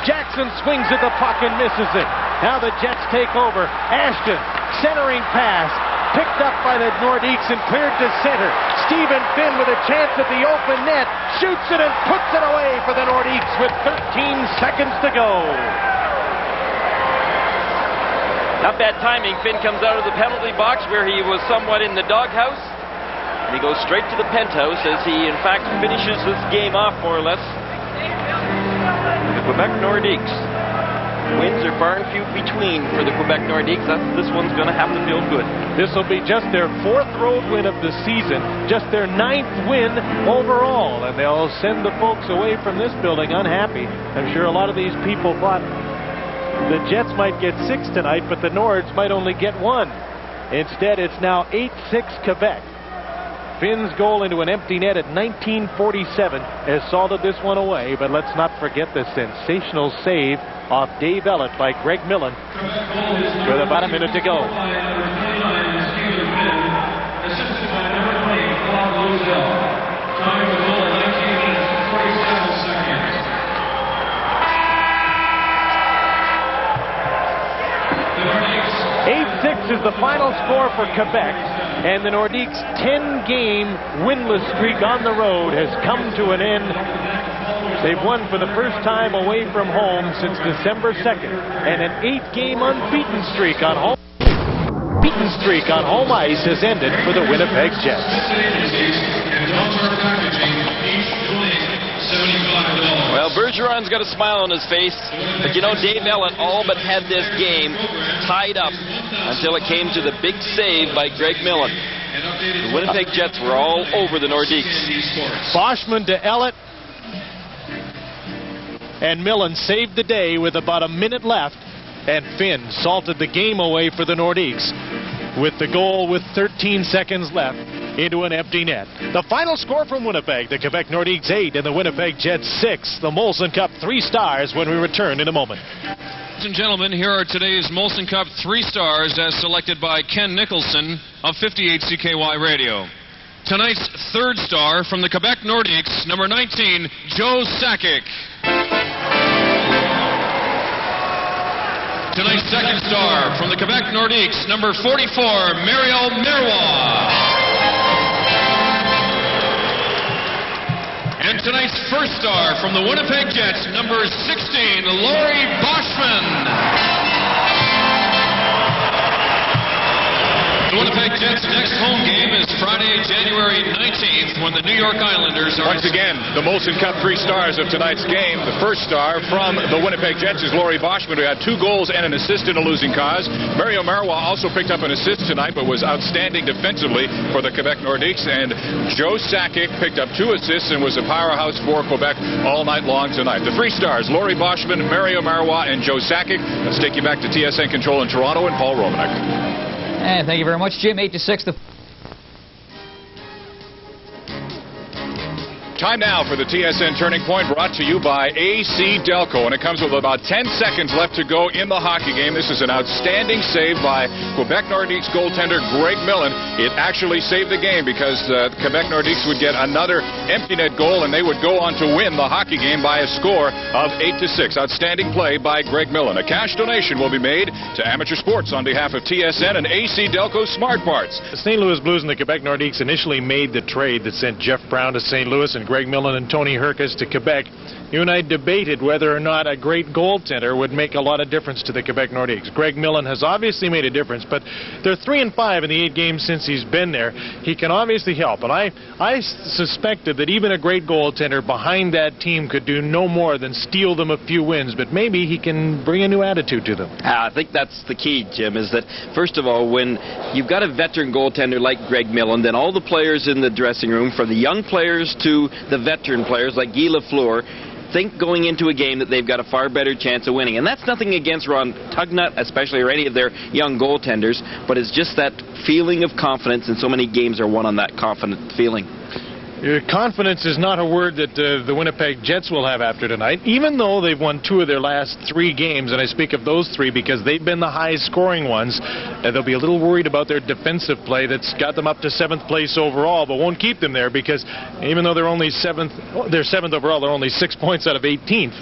Jackson swings at the puck and misses it. Now the Jets take over. Ashton, centering pass, picked up by the Nordiques and cleared to center. Stephen Finn with a chance at the open net, shoots it and puts it away for the Nordiques with 13 seconds to go. Not bad timing. Finn comes out of the penalty box where he was somewhat in the doghouse, and he goes straight to the penthouse as he in fact finishes this game off more or less. The Quebec Nordiques. Wins are far and few between for the Quebec Nordiques. This one's going to have to feel good. This will be just their 4th road win of the season, just their 9th win overall, and they'll send the folks away from this building unhappy. I'm sure a lot of these people thought the Jets might get 6 tonight, but the Nords might only get 1. Instead, it's now 8-6 Quebec. Finn's goal into an empty net at 1947 has salted this one away, but let's not forget the sensational save off Dave Ellett by Greg Millen with about 1 minute to go. Assisted by number 20, Claude Lozelle. Time of the goal, 19 minutes and 47 seconds. 8-6 is the final score for Quebec, and the Nordiques' 10-game winless streak on the road has come to an end. They've won for the first time away from home since December 2nd, and an 8-game unbeaten streak on home ice has ended for the Winnipeg Jets. Well, Bergeron's got a smile on his face, but you know, Dave Ellett all but had this game tied up until it came to the big save by Greg Millen. The Winnipeg Jets were all over the Nordiques. Boschman to Ellett, and Millen saved the day with about 1 minute left, and Finn salted the game away for the Nordiques with the goal with 13 seconds left into an empty net. The final score from Winnipeg, the Quebec Nordiques 8 and the Winnipeg Jets 6. The Molson Cup 3 stars when we return in a moment. Ladies and gentlemen, here are today's Molson Cup 3 stars as selected by Ken Nicholson of 58 CKY Radio. Tonight's 3rd star from the Quebec Nordiques, number 19, Joe Sakic. tonight's second star from the Quebec Nordiques, number 44, Mario Marois. And tonight's first star from the Winnipeg Jets, number 16, Laurie Boschman. The Winnipeg Jets' next home game is Friday, January 19th, when the New York Islanders are... Once again, the Molson Cup 3 stars of tonight's game. The first star from the Winnipeg Jets is Laurie Boschman, who had 2 goals and an assist in a losing cause. Mario Marois also picked up an assist tonight, but was outstanding defensively for the Quebec Nordiques. And Joe Sakic picked up 2 assists and was a powerhouse for Quebec all night long tonight. The 3 stars, Laurie Boschman, Mario Marois, and Joe Sakic. Let's take you back to TSN Control in Toronto and Paul Romanek. And thank you very much, Jim. 8-6. Time now for the TSN Turning Point, brought to you by AC Delco, and it comes with about 10 seconds left to go in the hockey game. This is an outstanding save by Quebec Nordiques goaltender Greg Millen. It actually saved the game because Quebec Nordiques would get another empty net goal, and they would go on to win the hockey game by a score of 8-6. Outstanding play by Greg Millen. A cash donation will be made to amateur sports on behalf of TSN and AC Delco Smart Parts. The St. Louis Blues and the Quebec Nordiques initially made the trade that sent Jeff Brown to St. Louis and Greg Millen and Tony Herkus to Quebec. You and I debated whether or not a great goaltender would make a lot of difference to the Quebec Nordiques. Greg Millen has obviously made a difference, but they're 3-5 in the 8 games since he's been there. He can obviously help, and I suspected that even a great goaltender behind that team could do no more than steal them a few wins, but maybe he can bring a new attitude to them. I think that's the key, Jim, is that, first of all, when you've got a veteran goaltender like Greg Millen, then all the players in the dressing room, from the young players to the veteran players like Guy Lafleur, think going into a game that they've got a far better chance of winning. And that's nothing against Ron Tugnut, especially, or any of their young goaltenders, but it's just that feeling of confidence, and so many games are won on that confident feeling. Confidence is not a word that the Winnipeg Jets will have after tonight, even though they've won 2 of their last 3 games, and I speak of those 3 because they've been the highest-scoring ones. They'll be a little worried about their defensive play that's got them up to 7th place overall, but won't keep them there because even though they're only 7th overall, they're only 6 points out of 18th.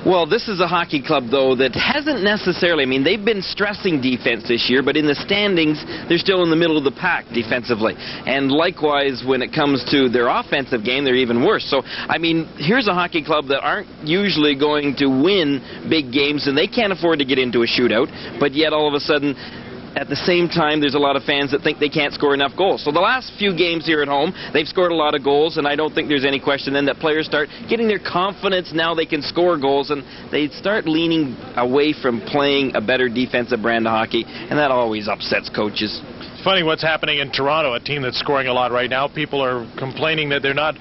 Well, this is a hockey club, though, that hasn't necessarily, I mean, they've been stressing defense this year, but in the standings, they're still in the middle of the pack defensively. And likewise, when it comes to their offensive game, they're even worse. So, I mean, here's a hockey club that aren't usually going to win big games, and they can't afford to get into a shootout, but yet all of a sudden, at the same time, there's a lot of fans that think they can't score enough goals. So the last few games here at home, they've scored a lot of goals, and I don't think there's any question then that players start getting their confidence now they can score goals, and they start leaning away from playing a better defensive brand of hockey, and that always upsets coaches. It's funny what's happening in Toronto, a team that's scoring a lot right now. People are complaining that they're not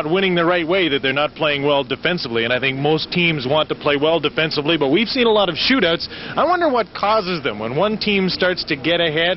winning the right way, that they're not playing well defensively, and I think most teams want to play well defensively, but we've seen a lot of shootouts. I wonder what causes them when one team starts to get ahead.